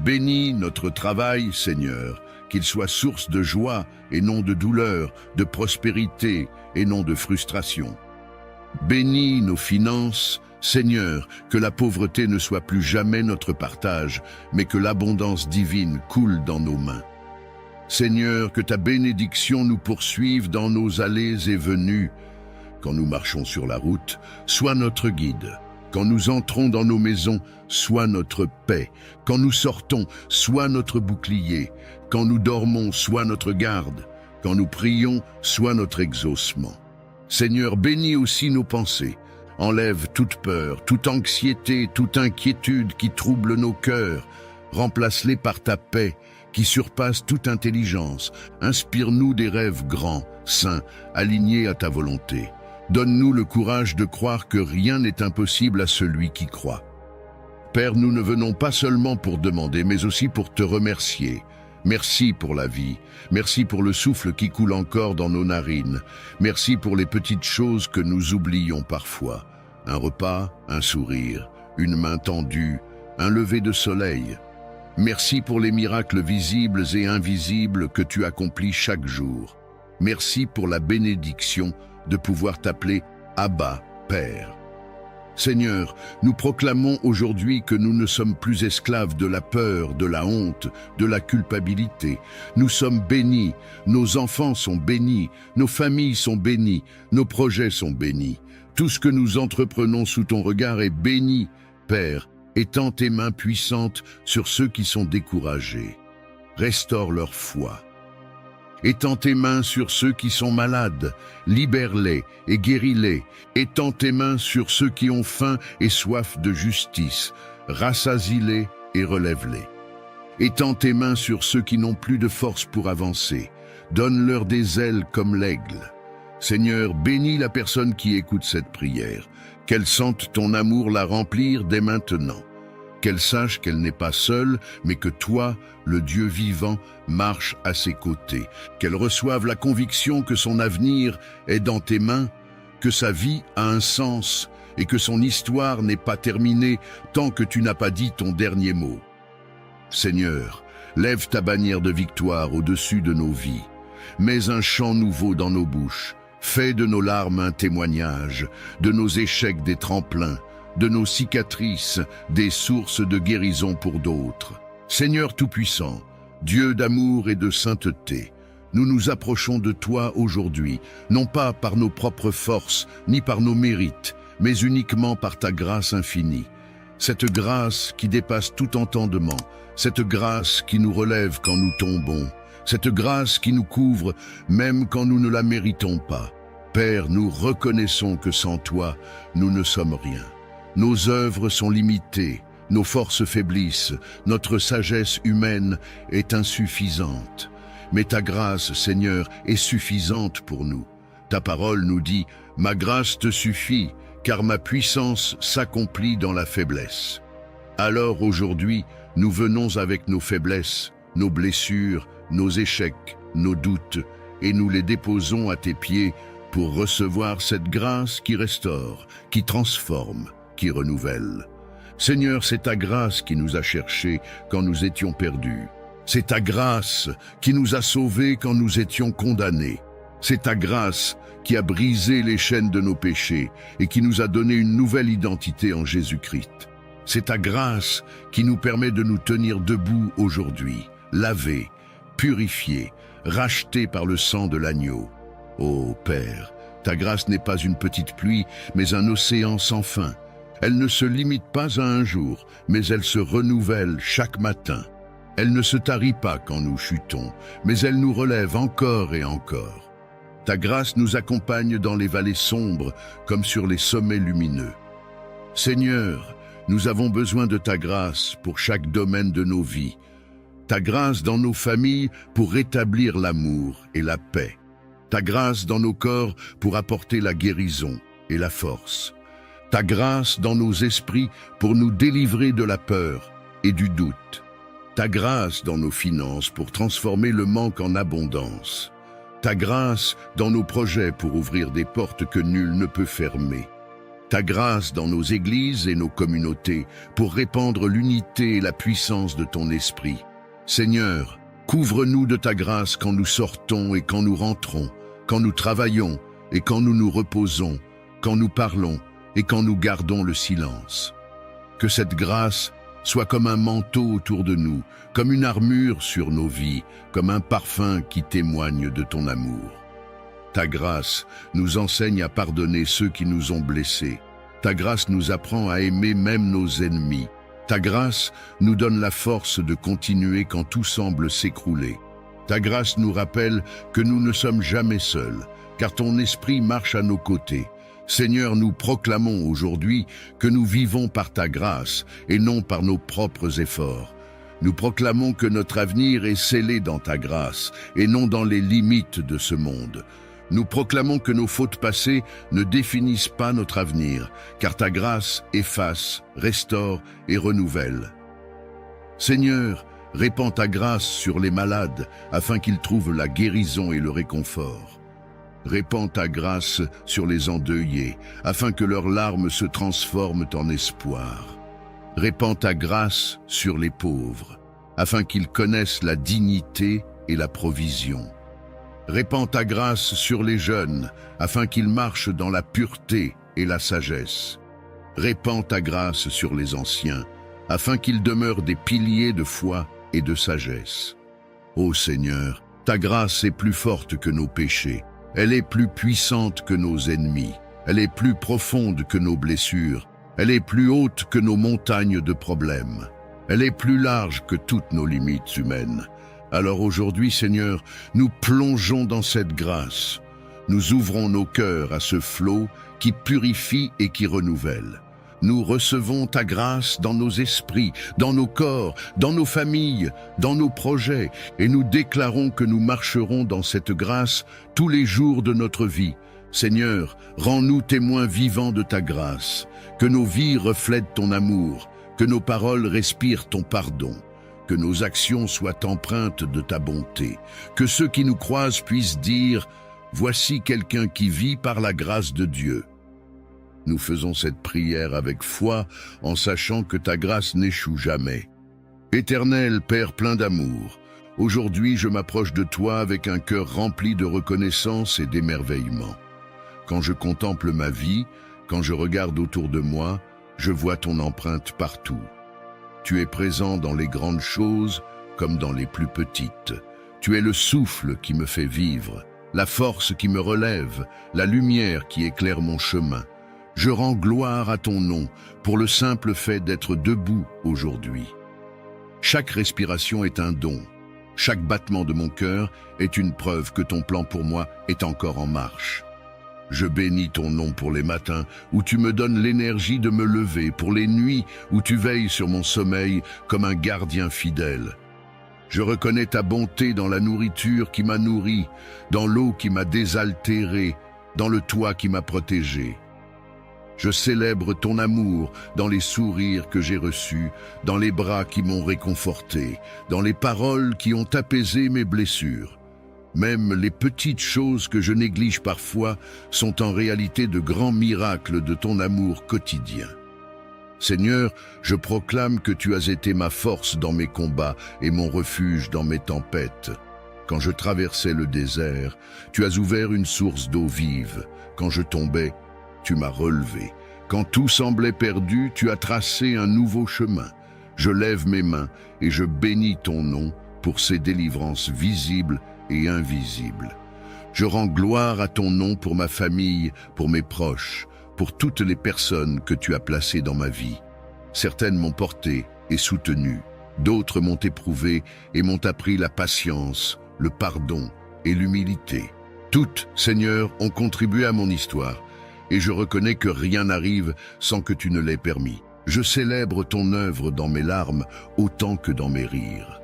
S1: Bénis notre travail, Seigneur, qu'il soit source de joie et non de douleur, de prospérité et non de frustration. Bénis nos finances, Seigneur, que la pauvreté ne soit plus jamais notre partage, mais que l'abondance divine coule dans nos mains. Seigneur, que ta bénédiction nous poursuive dans nos allées et venues. Quand nous marchons sur la route, sois notre guide. Quand nous entrons dans nos maisons, sois notre paix. Quand nous sortons, sois notre bouclier. Quand nous dormons, sois notre garde. Quand nous prions, sois notre exaucement. Seigneur, bénis aussi nos pensées. Enlève toute peur, toute anxiété, toute inquiétude qui trouble nos cœurs. Remplace-les par ta paix, qui surpasse toute intelligence. Inspire-nous des rêves grands, saints, alignés à ta volonté. Donne-nous le courage de croire que rien n'est impossible à celui qui croit. Père, nous ne venons pas seulement pour demander, mais aussi pour te remercier. Merci pour la vie. Merci pour le souffle qui coule encore dans nos narines. Merci pour les petites choses que nous oublions parfois. Un repas, un sourire, une main tendue, un lever de soleil. Merci pour les miracles visibles et invisibles que tu accomplis chaque jour. Merci pour la bénédiction de pouvoir t'appeler Abba, Père. Seigneur, nous proclamons aujourd'hui que nous ne sommes plus esclaves de la peur, de la honte, de la culpabilité. Nous sommes bénis, nos enfants sont bénis, nos familles sont bénies, nos projets sont bénis. Tout ce que nous entreprenons sous ton regard est béni, Père. Étends tes mains puissantes sur ceux qui sont découragés. Restaure leur foi. Étends tes mains sur ceux qui sont malades, libère-les et guéris-les. Étends tes mains sur ceux qui ont faim et soif de justice, rassasie-les et relève-les. Étends tes mains sur ceux qui n'ont plus de force pour avancer, donne-leur des ailes comme l'aigle. Seigneur, bénis la personne qui écoute cette prière, qu'elle sente ton amour la remplir dès maintenant. Qu'elle sache qu'elle n'est pas seule, mais que toi, le Dieu vivant, marche à ses côtés. Qu'elle reçoive la conviction que son avenir est dans tes mains, que sa vie a un sens et que son histoire n'est pas terminée tant que tu n'as pas dit ton dernier mot. Seigneur, lève ta bannière de victoire au-dessus de nos vies. Mets un chant nouveau dans nos bouches. Fais de nos larmes un témoignage, de nos échecs des tremplins, de nos cicatrices, des sources de guérison pour d'autres. Seigneur Tout-Puissant, Dieu d'amour et de sainteté, nous nous approchons de toi aujourd'hui, non pas par nos propres forces, ni par nos mérites, mais uniquement par ta grâce infinie. Cette grâce qui dépasse tout entendement, cette grâce qui nous relève quand nous tombons, cette grâce qui nous couvre même quand nous ne la méritons pas. Père, nous reconnaissons que sans toi, nous ne sommes rien. Nos œuvres sont limitées, nos forces faiblissent, notre sagesse humaine est insuffisante. Mais ta grâce, Seigneur, est suffisante pour nous. Ta parole nous dit « Ma grâce te suffit, car ma puissance s'accomplit dans la faiblesse. » Alors aujourd'hui, nous venons avec nos faiblesses, nos blessures, nos échecs, nos doutes, et nous les déposons à tes pieds pour recevoir cette grâce qui restaure, qui transforme, qui renouvelle. Seigneur, c'est ta grâce qui nous a cherchés quand nous étions perdus. C'est ta grâce qui nous a sauvés quand nous étions condamnés. C'est ta grâce qui a brisé les chaînes de nos péchés et qui nous a donné une nouvelle identité en Jésus-Christ. C'est ta grâce qui nous permet de nous tenir debout aujourd'hui, lavés, purifiés, rachetés par le sang de l'agneau. Ô Père, ta grâce n'est pas une petite pluie, mais un océan sans fin. Elle ne se limite pas à un jour, mais elle se renouvelle chaque matin. Elle ne se tarit pas quand nous chutons, mais elle nous relève encore et encore. Ta grâce nous accompagne dans les vallées sombres comme sur les sommets lumineux. Seigneur, nous avons besoin de ta grâce pour chaque domaine de nos vies. Ta grâce dans nos familles pour rétablir l'amour et la paix. Ta grâce dans nos corps pour apporter la guérison et la force. Ta grâce dans nos esprits pour nous délivrer de la peur et du doute. Ta grâce dans nos finances pour transformer le manque en abondance. Ta grâce dans nos projets pour ouvrir des portes que nul ne peut fermer. Ta grâce dans nos églises et nos communautés pour répandre l'unité et la puissance de ton esprit. Seigneur, couvre-nous de ta grâce quand nous sortons et quand nous rentrons, quand nous travaillons et quand nous nous reposons, quand nous parlons et quand nous gardons le silence. Que cette grâce soit comme un manteau autour de nous, comme une armure sur nos vies, comme un parfum qui témoigne de ton amour. Ta grâce nous enseigne à pardonner ceux qui nous ont blessés. Ta grâce nous apprend à aimer même nos ennemis. Ta grâce nous donne la force de continuer quand tout semble s'écrouler. Ta grâce nous rappelle que nous ne sommes jamais seuls, car ton esprit marche à nos côtés. Seigneur, nous proclamons aujourd'hui que nous vivons par ta grâce et non par nos propres efforts. Nous proclamons que notre avenir est scellé dans ta grâce et non dans les limites de ce monde. Nous proclamons que nos fautes passées ne définissent pas notre avenir, car ta grâce efface, restaure et renouvelle. Seigneur, répands ta grâce sur les malades afin qu'ils trouvent la guérison et le réconfort. Répands ta grâce sur les endeuillés, afin que leurs larmes se transforment en espoir. Répands ta grâce sur les pauvres, afin qu'ils connaissent la dignité et la provision. Répands ta grâce sur les jeunes, afin qu'ils marchent dans la pureté et la sagesse. Répands ta grâce sur les anciens, afin qu'ils demeurent des piliers de foi et de sagesse. Ô Seigneur, ta grâce est plus forte que nos péchés. Elle est plus puissante que nos ennemis, elle est plus profonde que nos blessures, elle est plus haute que nos montagnes de problèmes, elle est plus large que toutes nos limites humaines. Alors aujourd'hui, Seigneur, nous plongeons dans cette grâce. Nous ouvrons nos cœurs à ce flot qui purifie et qui renouvelle. Nous recevons ta grâce dans nos esprits, dans nos corps, dans nos familles, dans nos projets, et nous déclarons que nous marcherons dans cette grâce tous les jours de notre vie. Seigneur, rends-nous témoins vivants de ta grâce, que nos vies reflètent ton amour, que nos paroles respirent ton pardon, que nos actions soient empreintes de ta bonté, que ceux qui nous croisent puissent dire « Voici quelqu'un qui vit par la grâce de Dieu ». Nous faisons cette prière avec foi en sachant que ta grâce n'échoue jamais. Éternel Père plein d'amour, aujourd'hui je m'approche de toi avec un cœur rempli de reconnaissance et d'émerveillement. Quand je contemple ma vie, quand je regarde autour de moi, je vois ton empreinte partout. Tu es présent dans les grandes choses comme dans les plus petites. Tu es le souffle qui me fait vivre, la force qui me relève, la lumière qui éclaire mon chemin. Je rends gloire à ton nom pour le simple fait d'être debout aujourd'hui. Chaque respiration est un don. Chaque battement de mon cœur est une preuve que ton plan pour moi est encore en marche. Je bénis ton nom pour les matins où tu me donnes l'énergie de me lever, pour les nuits où tu veilles sur mon sommeil comme un gardien fidèle. Je reconnais ta bonté dans la nourriture qui m'a nourri, dans l'eau qui m'a désaltéré, dans le toit qui m'a protégé. Je célèbre ton amour dans les sourires que j'ai reçus, dans les bras qui m'ont réconforté, dans les paroles qui ont apaisé mes blessures. Même les petites choses que je néglige parfois sont en réalité de grands miracles de ton amour quotidien. Seigneur, je proclame que tu as été ma force dans mes combats et mon refuge dans mes tempêtes. Quand je traversais le désert, tu as ouvert une source d'eau vive. Quand je tombais, tu m'as relevé. Quand tout semblait perdu, tu as tracé un nouveau chemin. Je lève mes mains et je bénis ton nom pour ces délivrances visibles et invisibles. Je rends gloire à ton nom pour ma famille, pour mes proches, pour toutes les personnes que tu as placées dans ma vie. Certaines m'ont porté et soutenu, d'autres m'ont éprouvé et m'ont appris la patience, le pardon et l'humilité. Toutes, Seigneur, ont contribué à mon histoire, et je reconnais que rien n'arrive sans que tu ne l'aies permis. Je célèbre ton œuvre dans mes larmes autant que dans mes rires,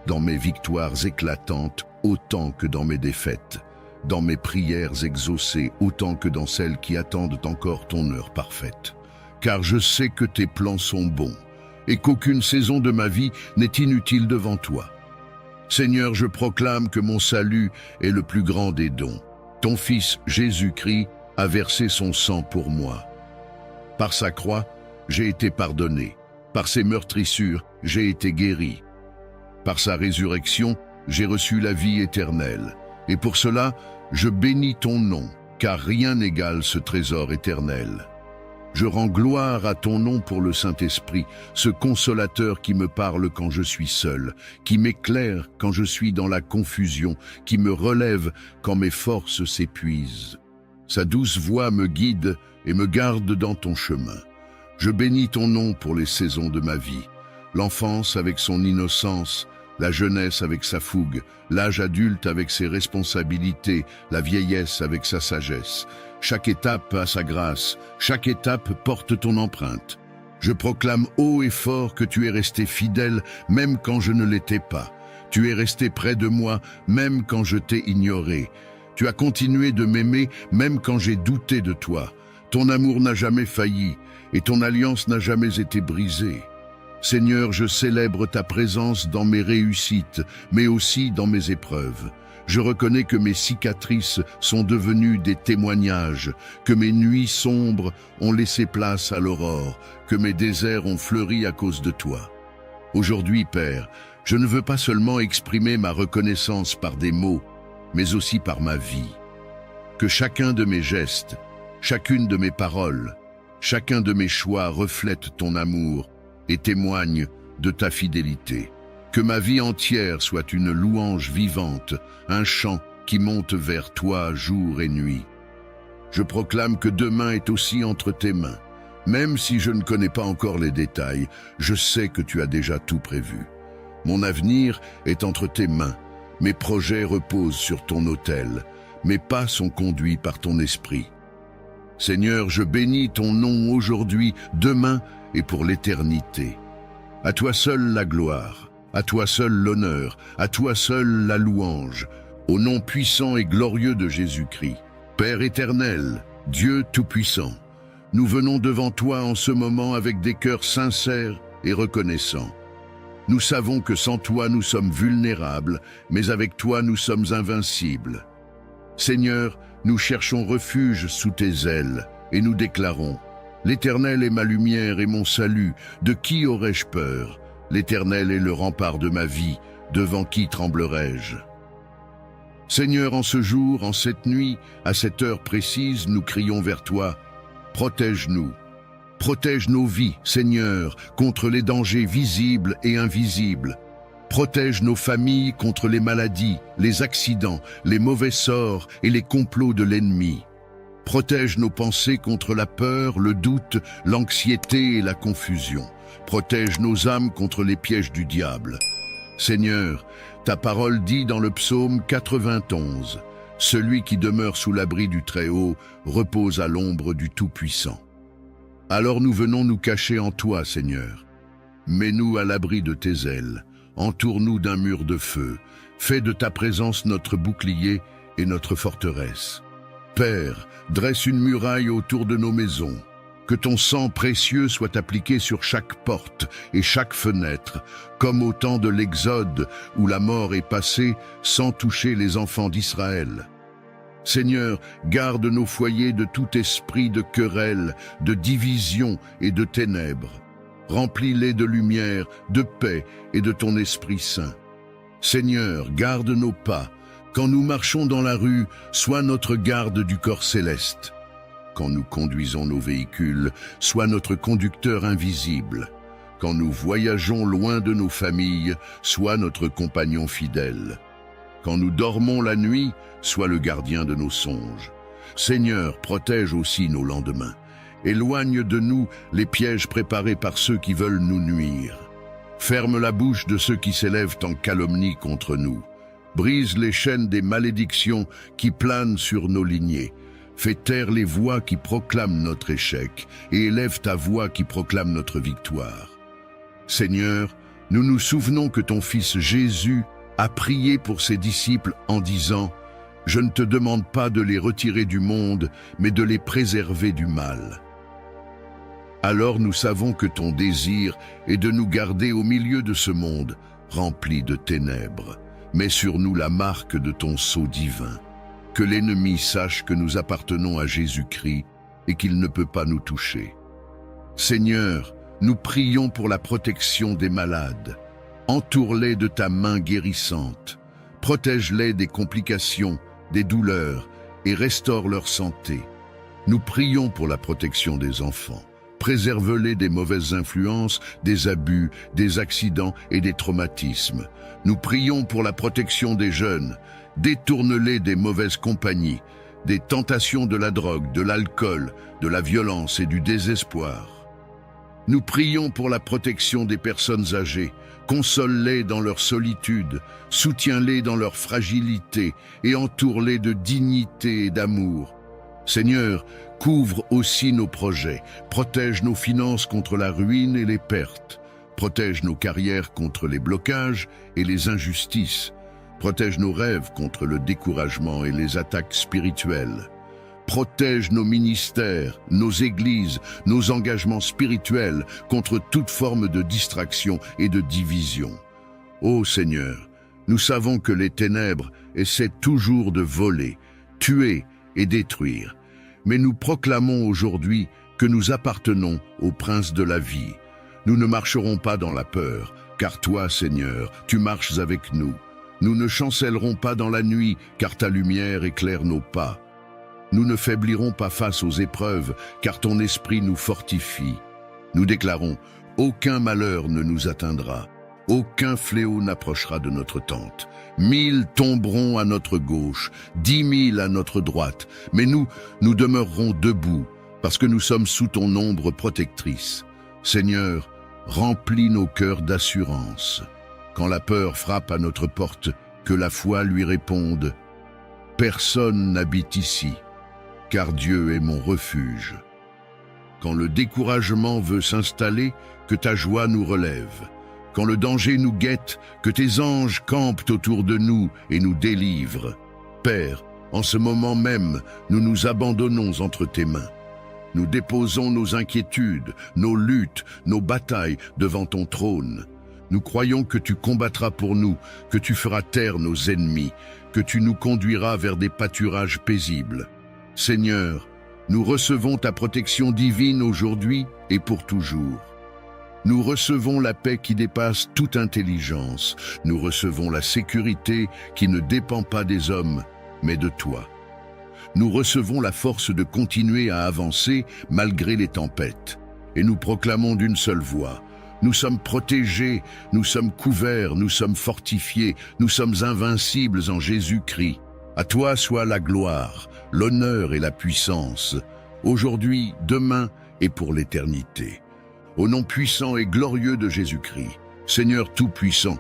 S1: dans mes victoires éclatantes autant que dans mes défaites, dans mes prières exaucées autant que dans celles qui attendent encore ton heure parfaite. Car je sais que tes plans sont bons et qu'aucune saison de ma vie n'est inutile devant toi. Seigneur, je proclame que mon salut est le plus grand des dons. Ton Fils Jésus-Christ a versé son sang pour moi. Par sa croix, j'ai été pardonné. Par ses meurtrissures, j'ai été guéri. Par sa résurrection, j'ai reçu la vie éternelle. Et pour cela, je bénis ton nom, car rien n'égale ce trésor éternel. Je rends gloire à ton nom pour le Saint-Esprit, ce consolateur qui me parle quand je suis seul, qui m'éclaire quand je suis dans la confusion, qui me relève quand mes forces s'épuisent. Sa douce voix me guide et me garde dans ton chemin. Je bénis ton nom pour les saisons de ma vie, l'enfance avec son innocence, la jeunesse avec sa fougue, l'âge adulte avec ses responsabilités, la vieillesse avec sa sagesse. Chaque étape a sa grâce, chaque étape porte ton empreinte. Je proclame haut et fort que tu es resté fidèle même quand je ne l'étais pas. Tu es resté près de moi même quand je t'ai ignoré. Tu as continué de m'aimer même quand j'ai douté de toi. Ton amour n'a jamais failli et ton alliance n'a jamais été brisée. Seigneur, je célèbre ta présence dans mes réussites, mais aussi dans mes épreuves. Je reconnais que mes cicatrices sont devenues des témoignages, que mes nuits sombres ont laissé place à l'aurore, que mes déserts ont fleuri à cause de toi. Aujourd'hui, Père, je ne veux pas seulement exprimer ma reconnaissance par des mots, mais aussi par ma vie. Que chacun de mes gestes, chacune de mes paroles, chacun de mes choix reflète ton amour et témoigne de ta fidélité. Que ma vie entière soit une louange vivante, un chant qui monte vers toi jour et nuit. Je proclame que demain est aussi entre tes mains. Même si je ne connais pas encore les détails, je sais que tu as déjà tout prévu. Mon avenir est entre tes mains. Mes projets reposent sur ton autel. Mes pas sont conduits par ton esprit. Seigneur, je bénis ton nom aujourd'hui, demain et pour l'éternité. À toi seul la gloire, à toi seul l'honneur, à toi seul la louange, au nom puissant et glorieux de Jésus-Christ. Père éternel, Dieu tout-puissant, nous venons devant toi en ce moment avec des cœurs sincères et reconnaissants. Nous savons que sans toi nous sommes vulnérables, mais avec toi nous sommes invincibles. Seigneur, nous cherchons refuge sous tes ailes et nous déclarons: L'Éternel est ma lumière et mon salut, de qui aurais-je peur? L'Éternel est le rempart de ma vie, devant qui tremblerai-je? Seigneur, en ce jour, en cette nuit, à cette heure précise, nous crions vers toi: protège-nous. Protège nos vies, Seigneur, contre les dangers visibles et invisibles. Protège nos familles contre les maladies, les accidents, les mauvais sorts et les complots de l'ennemi. Protège nos pensées contre la peur, le doute, l'anxiété et la confusion. Protège nos âmes contre les pièges du diable. Seigneur, ta parole dit dans le psaume 91, « Celui qui demeure sous l'abri du Très-Haut repose à l'ombre du Tout-Puissant. » Alors nous venons nous cacher en toi, Seigneur. Mets-nous à l'abri de tes ailes, entoure-nous d'un mur de feu, fais de ta présence notre bouclier et notre forteresse. Père, dresse une muraille autour de nos maisons. Que ton sang précieux soit appliqué sur chaque porte et chaque fenêtre, comme au temps de l'Exode où la mort est passée sans toucher les enfants d'Israël. Seigneur, garde nos foyers de tout esprit de querelle, de division et de ténèbres. Remplis-les de lumière, de paix et de ton Esprit Saint. Seigneur, garde nos pas. Quand nous marchons dans la rue, sois notre garde du corps céleste. Quand nous conduisons nos véhicules, sois notre conducteur invisible. Quand nous voyageons loin de nos familles, sois notre compagnon fidèle. Quand nous dormons la nuit, sois le gardien de nos songes. Seigneur, protège aussi nos lendemains. Éloigne de nous les pièges préparés par ceux qui veulent nous nuire. Ferme la bouche de ceux qui s'élèvent en calomnie contre nous. Brise les chaînes des malédictions qui planent sur nos lignées. Fais taire les voix qui proclament notre échec et élève ta voix qui proclame notre victoire. Seigneur, nous nous souvenons que ton Fils Jésus a prié pour ses disciples en disant « Je ne te demande pas de les retirer du monde, mais de les préserver du mal. » Alors nous savons que ton désir est de nous garder au milieu de ce monde rempli de ténèbres. Mets sur nous la marque de ton sceau divin. Que l'ennemi sache que nous appartenons à Jésus-Christ et qu'il ne peut pas nous toucher. Seigneur, nous prions pour la protection des malades. Entoure-les de ta main guérissante. Protège-les des complications, des douleurs et restaure leur santé. Nous prions pour la protection des enfants. Préserve-les des mauvaises influences, des abus, des accidents et des traumatismes. Nous prions pour la protection des jeunes. Détourne-les des mauvaises compagnies, des tentations de la drogue, de l'alcool, de la violence et du désespoir. Nous prions pour la protection des personnes âgées. Console-les dans leur solitude, soutiens-les dans leur fragilité et entoure-les de dignité et d'amour. Seigneur, couvre aussi nos projets, protège nos finances contre la ruine et les pertes, protège nos carrières contre les blocages et les injustices, protège nos rêves contre le découragement et les attaques spirituelles. Protège nos ministères, nos églises, nos engagements spirituels contre toute forme de distraction et de division. Ô Seigneur, nous savons que les ténèbres essaient toujours de voler, tuer et détruire. Mais nous proclamons aujourd'hui que nous appartenons au Prince de la vie. Nous ne marcherons pas dans la peur, car toi, Seigneur, tu marches avec nous. Nous ne chancellerons pas dans la nuit, car ta lumière éclaire nos pas. Nous ne faiblirons pas face aux épreuves, car ton esprit nous fortifie. Nous déclarons, aucun malheur ne nous atteindra, aucun fléau n'approchera de notre tente. 1000 tomberont à notre gauche, 10 000 à notre droite, mais nous demeurerons debout, parce que nous sommes sous ton ombre protectrice. Seigneur, remplis nos cœurs d'assurance. Quand la peur frappe à notre porte, que la foi lui réponde, « Personne n'habite ici, car Dieu est mon refuge. » Quand le découragement veut s'installer, que ta joie nous relève. Quand le danger nous guette, que tes anges campent autour de nous et nous délivrent. Père, en ce moment même, nous nous abandonnons entre tes mains. Nous déposons nos inquiétudes, nos luttes, nos batailles devant ton trône. Nous croyons que tu combattras pour nous, que tu feras taire nos ennemis, que tu nous conduiras vers des pâturages paisibles. Seigneur, nous recevons ta protection divine aujourd'hui et pour toujours. Nous recevons la paix qui dépasse toute intelligence. Nous recevons la sécurité qui ne dépend pas des hommes, mais de toi. Nous recevons la force de continuer à avancer malgré les tempêtes. Et nous proclamons d'une seule voix, Nous sommes protégés, nous sommes couverts, nous sommes fortifiés, nous sommes invincibles en Jésus-Christ. À toi soit la gloire, l'honneur et la puissance, aujourd'hui, demain et pour l'éternité. Au nom puissant et glorieux de Jésus-Christ, Seigneur Tout-Puissant,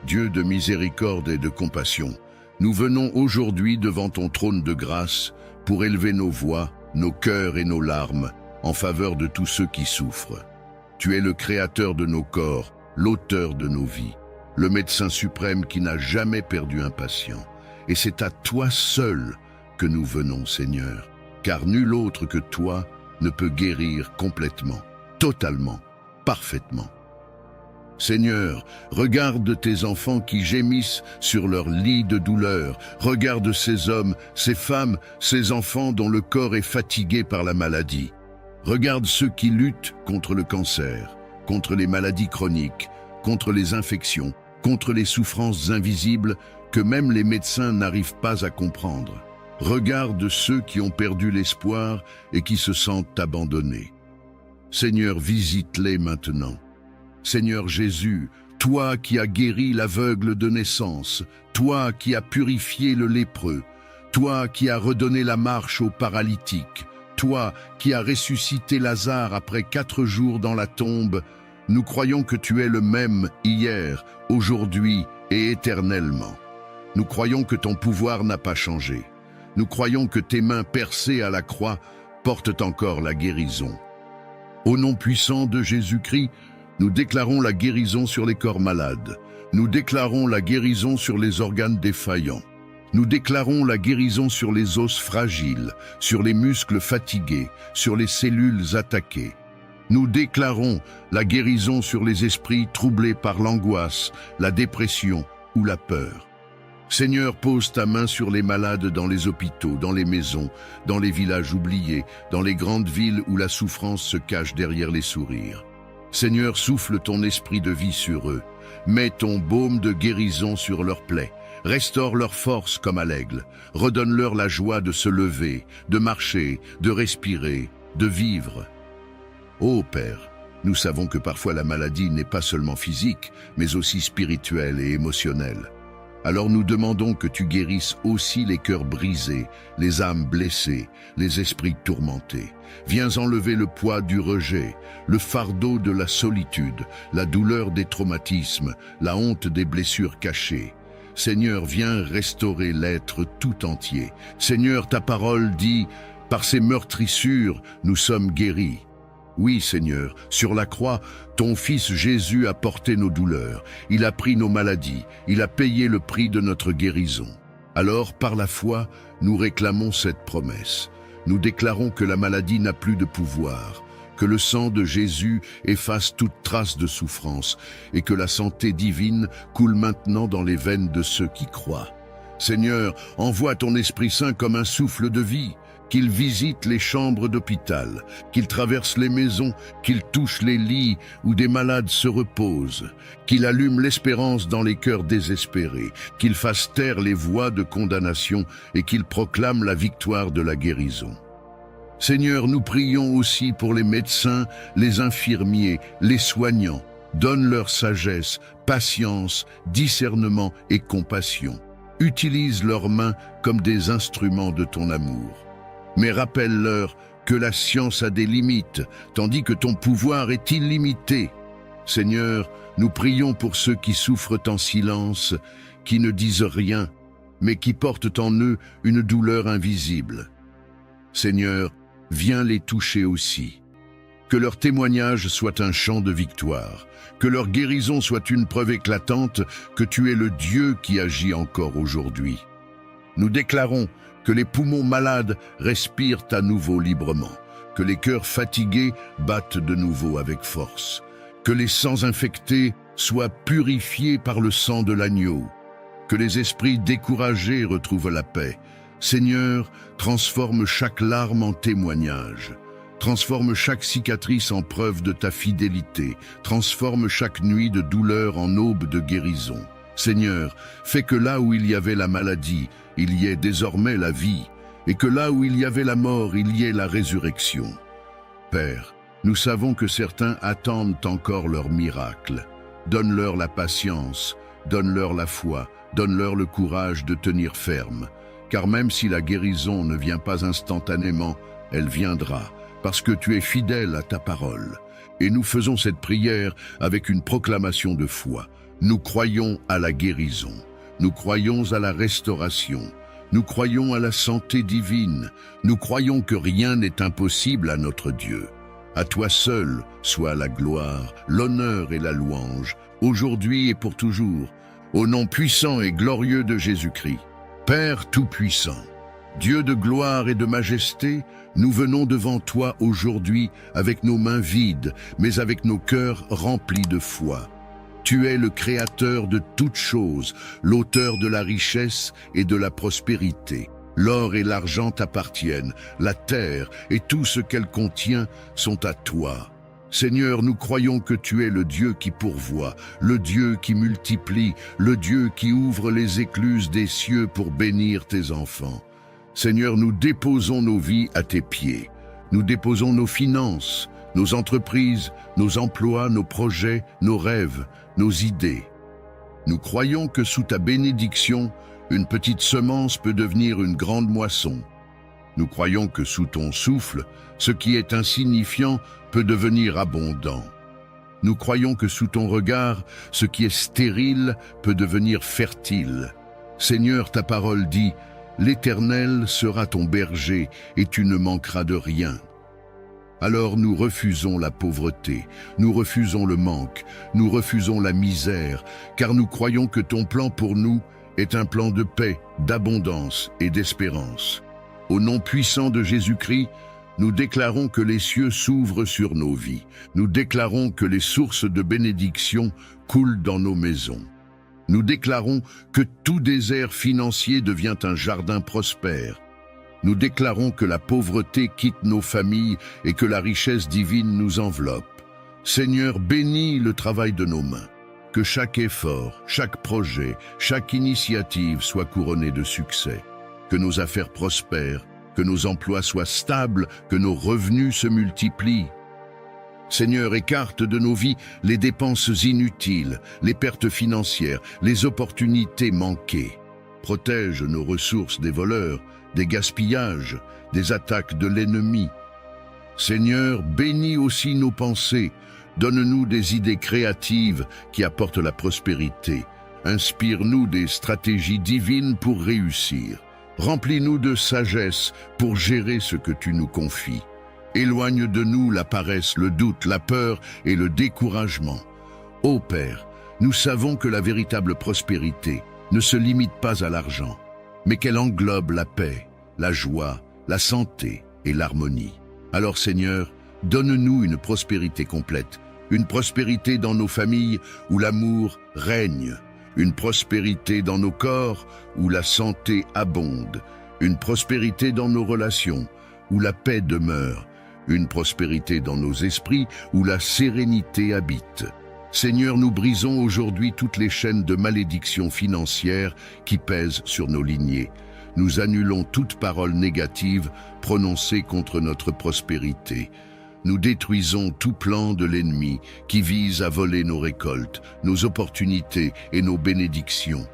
S1: Dieu de miséricorde et de compassion, nous venons aujourd'hui devant ton trône de grâce pour élever nos voix, nos cœurs et nos larmes en faveur de tous ceux qui souffrent. Tu es le créateur de nos corps, l'auteur de nos vies, le médecin suprême qui n'a jamais perdu un patient. Et c'est à toi seul que nous venons, Seigneur, car nul autre que toi ne peut guérir complètement, totalement, parfaitement. Seigneur, regarde tes enfants qui gémissent sur leur lit de douleur. Regarde ces hommes, ces femmes, ces enfants dont le corps est fatigué par la maladie. Regarde ceux qui luttent contre le cancer, contre les maladies chroniques, contre les infections, contre les souffrances invisibles que même les médecins n'arrivent pas à comprendre. Regarde ceux qui ont perdu l'espoir et qui se sentent abandonnés. Seigneur, visite-les maintenant. Seigneur Jésus, toi qui as guéri l'aveugle de naissance, toi qui as purifié le lépreux, toi qui as redonné la marche aux paralytiques, toi qui as ressuscité Lazare après 4 jours dans la tombe, nous croyons que tu es le même hier, aujourd'hui et éternellement. Nous croyons que ton pouvoir n'a pas changé. Nous croyons que tes mains percées à la croix portent encore la guérison. Au nom puissant de Jésus-Christ, nous déclarons la guérison sur les corps malades. Nous déclarons la guérison sur les organes défaillants. Nous déclarons la guérison sur les os fragiles, sur les muscles fatigués, sur les cellules attaquées. Nous déclarons la guérison sur les esprits troublés par l'angoisse, la dépression ou la peur. Seigneur, pose ta main sur les malades dans les hôpitaux, dans les maisons, dans les villages oubliés, dans les grandes villes où la souffrance se cache derrière les sourires. Seigneur, souffle ton esprit de vie sur eux. Mets ton baume de guérison sur leurs plaies. Restaure leur force comme à l'aigle. Redonne-leur la joie de se lever, de marcher, de respirer, de vivre. Ô Père, nous savons que parfois la maladie n'est pas seulement physique, mais aussi spirituelle et émotionnelle. Alors nous demandons que tu guérisses aussi les cœurs brisés, les âmes blessées, les esprits tourmentés. Viens enlever le poids du rejet, le fardeau de la solitude, la douleur des traumatismes, la honte des blessures cachées. Seigneur, viens restaurer l'être tout entier. Seigneur, ta parole dit, par ces meurtrissures, nous sommes guéris. Oui, Seigneur, sur la croix, ton Fils Jésus a porté nos douleurs, il a pris nos maladies, il a payé le prix de notre guérison. Alors, par la foi, nous réclamons cette promesse. Nous déclarons que la maladie n'a plus de pouvoir, que le sang de Jésus efface toute trace de souffrance et que la santé divine coule maintenant dans les veines de ceux qui croient. Seigneur, envoie ton Esprit Saint comme un souffle de vie, qu'il visite les chambres d'hôpital, qu'il traverse les maisons, qu'il touche les lits où des malades se reposent, qu'il allume l'espérance dans les cœurs désespérés, qu'il fasse taire les voix de condamnation et qu'il proclame la victoire de la guérison. Seigneur, nous prions aussi pour les médecins, les infirmiers, les soignants. Donne leur sagesse, patience, discernement et compassion. Utilise leurs mains comme des instruments de ton amour. Mais rappelle-leur que la science a des limites, tandis que ton pouvoir est illimité. Seigneur, nous prions pour ceux qui souffrent en silence, qui ne disent rien, mais qui portent en eux une douleur invisible. Seigneur, viens les toucher aussi. Que leur témoignage soit un chant de victoire, que leur guérison soit une preuve éclatante que tu es le Dieu qui agit encore aujourd'hui. Nous déclarons que les poumons malades respirent à nouveau librement, que les cœurs fatigués battent de nouveau avec force, que les sangs infectés soient purifiés par le sang de l'agneau, que les esprits découragés retrouvent la paix. Seigneur, transforme chaque larme en témoignage. Transforme chaque cicatrice en preuve de ta fidélité. Transforme chaque nuit de douleur en aube de guérison. Seigneur, fais que là où il y avait la maladie, il y ait désormais la vie, et que là où il y avait la mort, il y ait la résurrection. Père, Nous savons que certains attendent encore leur miracle. Donne-leur la patience, donne-leur la foi, donne-leur le courage de tenir ferme. Car même si la guérison ne vient pas instantanément, elle viendra, parce que tu es fidèle à ta parole. Et nous faisons cette prière avec une proclamation de foi. Nous croyons à la guérison, nous croyons à la restauration, nous croyons à la santé divine, nous croyons que rien n'est impossible à notre Dieu. À toi seul soit la gloire, l'honneur et la louange, aujourd'hui et pour toujours, au nom puissant et glorieux de Jésus-Christ. Père tout-puissant, Dieu de gloire et de majesté, nous venons devant toi aujourd'hui avec nos mains vides, mais avec nos cœurs remplis de foi. Tu es le Créateur de toutes choses, l'auteur de la richesse et de la prospérité. L'or et l'argent t'appartiennent, la terre et tout ce qu'elle contient sont à toi. Seigneur, nous croyons que tu es le Dieu qui pourvoit, le Dieu qui multiplie, le Dieu qui ouvre les écluses des cieux pour bénir tes enfants. Seigneur, nous déposons nos vies à tes pieds. Nous déposons nos finances, nos entreprises, nos emplois, nos projets, nos rêves, nos idées. Nous croyons que sous ta bénédiction, une petite semence peut devenir une grande moisson. Nous croyons que sous ton souffle, ce qui est insignifiant peut devenir abondant. Nous croyons que sous ton regard, ce qui est stérile peut devenir fertile. Seigneur, ta parole dit, « L'Éternel sera ton berger et tu ne manqueras de rien. » Alors nous refusons la pauvreté, nous refusons le manque, nous refusons la misère, car nous croyons que ton plan pour nous est un plan de paix, d'abondance et d'espérance. Au nom puissant de Jésus-Christ, nous déclarons que les cieux s'ouvrent sur nos vies. Nous déclarons que les sources de bénédiction coulent dans nos maisons. Nous déclarons que tout désert financier devient un jardin prospère. Nous déclarons que la pauvreté quitte nos familles et que la richesse divine nous enveloppe. Seigneur, bénis le travail de nos mains. Que chaque effort, chaque projet, chaque initiative soit couronné de succès. Que nos affaires prospèrent, que nos emplois soient stables, que nos revenus se multiplient. Seigneur, écarte de nos vies les dépenses inutiles, les pertes financières, les opportunités manquées. Protège nos ressources des voleurs, des gaspillages, des attaques de l'ennemi. Seigneur, bénis aussi nos pensées. Donne-nous des idées créatives qui apportent la prospérité. Inspire-nous des stratégies divines pour réussir. Remplis-nous de sagesse pour gérer ce que tu nous confies. Éloigne de nous la paresse, le doute, la peur et le découragement. Ô Père, nous savons que la véritable prospérité ne se limite pas à l'argent, mais qu'elle englobe la paix, la joie, la santé et l'harmonie. Alors Seigneur, donne-nous une prospérité complète, une prospérité dans nos familles où l'amour règne, une prospérité dans nos corps où la santé abonde, une prospérité dans nos relations où la paix demeure, une prospérité dans nos esprits où la sérénité habite. Seigneur, nous brisons aujourd'hui toutes les chaînes de malédiction financière qui pèsent sur nos lignées. Nous annulons toute parole négative prononcée contre notre prospérité. Nous détruisons tout plan de l'ennemi qui vise à voler nos récoltes, nos opportunités et nos bénédictions.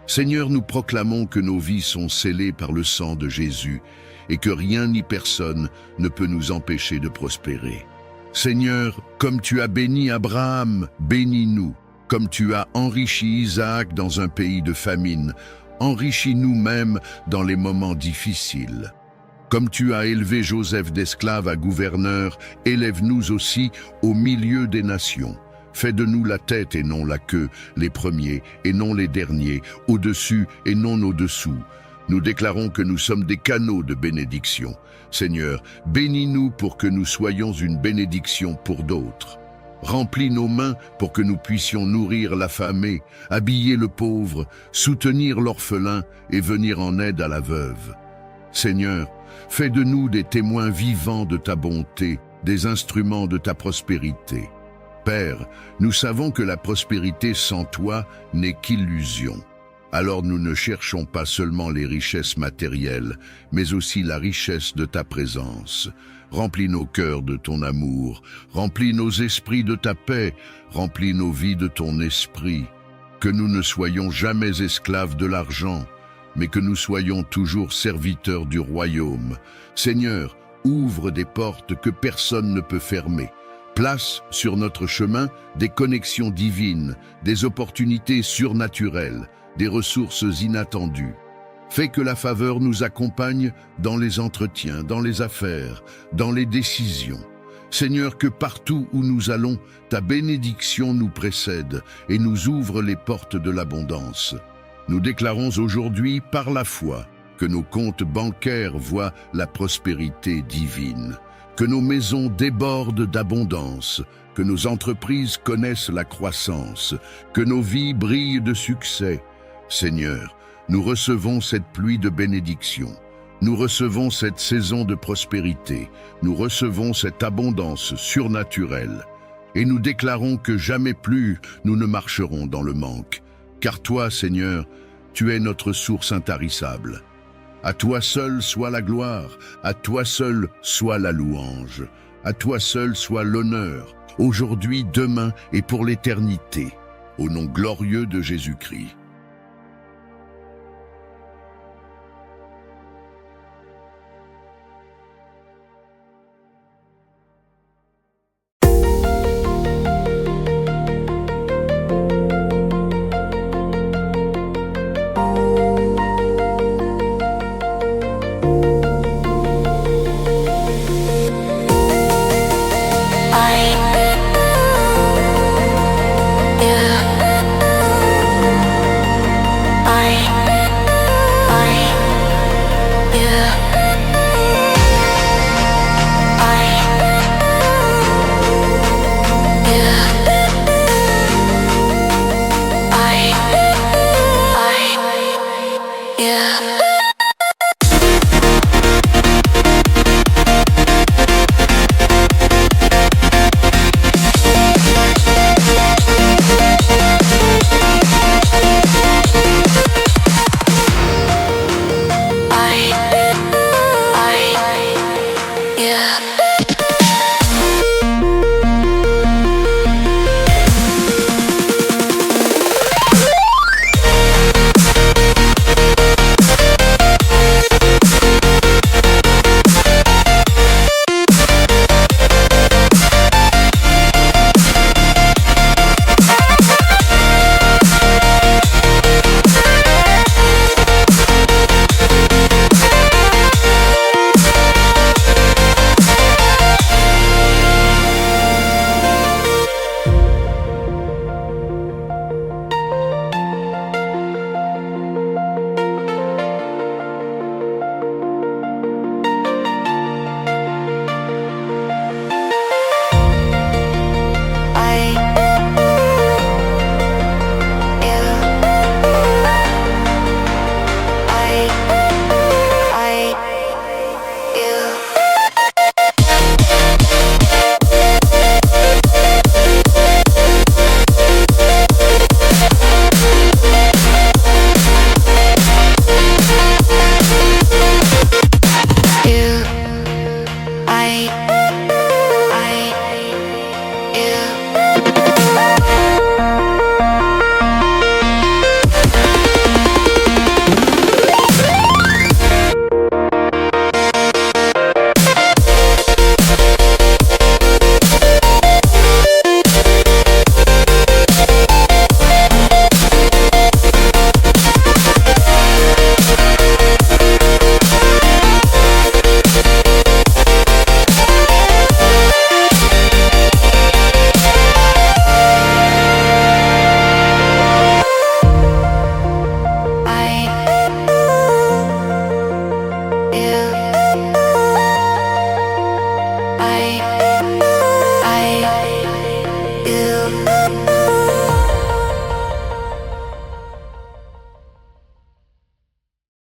S1: Seigneur, nous proclamons que nos vies sont scellées par le sang de Jésus et que rien ni personne ne peut nous empêcher de prospérer. Seigneur, comme tu as béni Abraham, bénis-nous. Comme tu as enrichi Isaac dans un pays de famine, enrichis nous-mêmes dans les moments difficiles. Comme tu as élevé Joseph d'esclave à gouverneur, élève-nous aussi au milieu des nations. Fais de nous la tête et non la queue, les premiers et non les derniers, au-dessus et non au-dessous. Nous déclarons que nous sommes des canaux de bénédiction. Seigneur, bénis-nous pour que nous soyons une bénédiction pour d'autres. Remplis nos mains pour que nous puissions nourrir l'affamé, habiller le pauvre, soutenir l'orphelin et venir en aide à la veuve. Seigneur, fais de nous des témoins vivants de ta bonté, des instruments de ta prospérité. Père, nous savons que la prospérité sans toi n'est qu'illusion. Alors nous ne cherchons pas seulement les richesses matérielles, mais aussi la richesse de ta présence. Remplis nos cœurs de ton amour, remplis nos esprits de ta paix, remplis nos vies de ton esprit. Que nous ne soyons jamais esclaves de l'argent, mais que nous soyons toujours serviteurs du royaume. Seigneur, ouvre des portes que personne ne peut fermer. Place sur notre chemin des connexions divines, des opportunités surnaturelles, des ressources inattendues. Fais que la faveur nous accompagne dans les entretiens, dans les affaires, dans les décisions. Seigneur, que partout où nous allons, ta bénédiction nous précède et nous ouvre les portes de l'abondance. Nous déclarons aujourd'hui par la foi que nos comptes bancaires voient la prospérité divine, que nos maisons débordent d'abondance, que nos entreprises connaissent la croissance, que nos vies brillent de succès. Seigneur, nous recevons cette pluie de bénédiction. Nous recevons cette saison de prospérité. Nous recevons cette abondance surnaturelle. Et nous déclarons que jamais plus nous ne marcherons dans le manque. Car toi, Seigneur, tu es notre source intarissable. À toi seul soit la gloire, à toi seul soit la louange, à toi seul soit l'honneur, aujourd'hui, demain et pour l'éternité. Au nom glorieux de Jésus-Christ.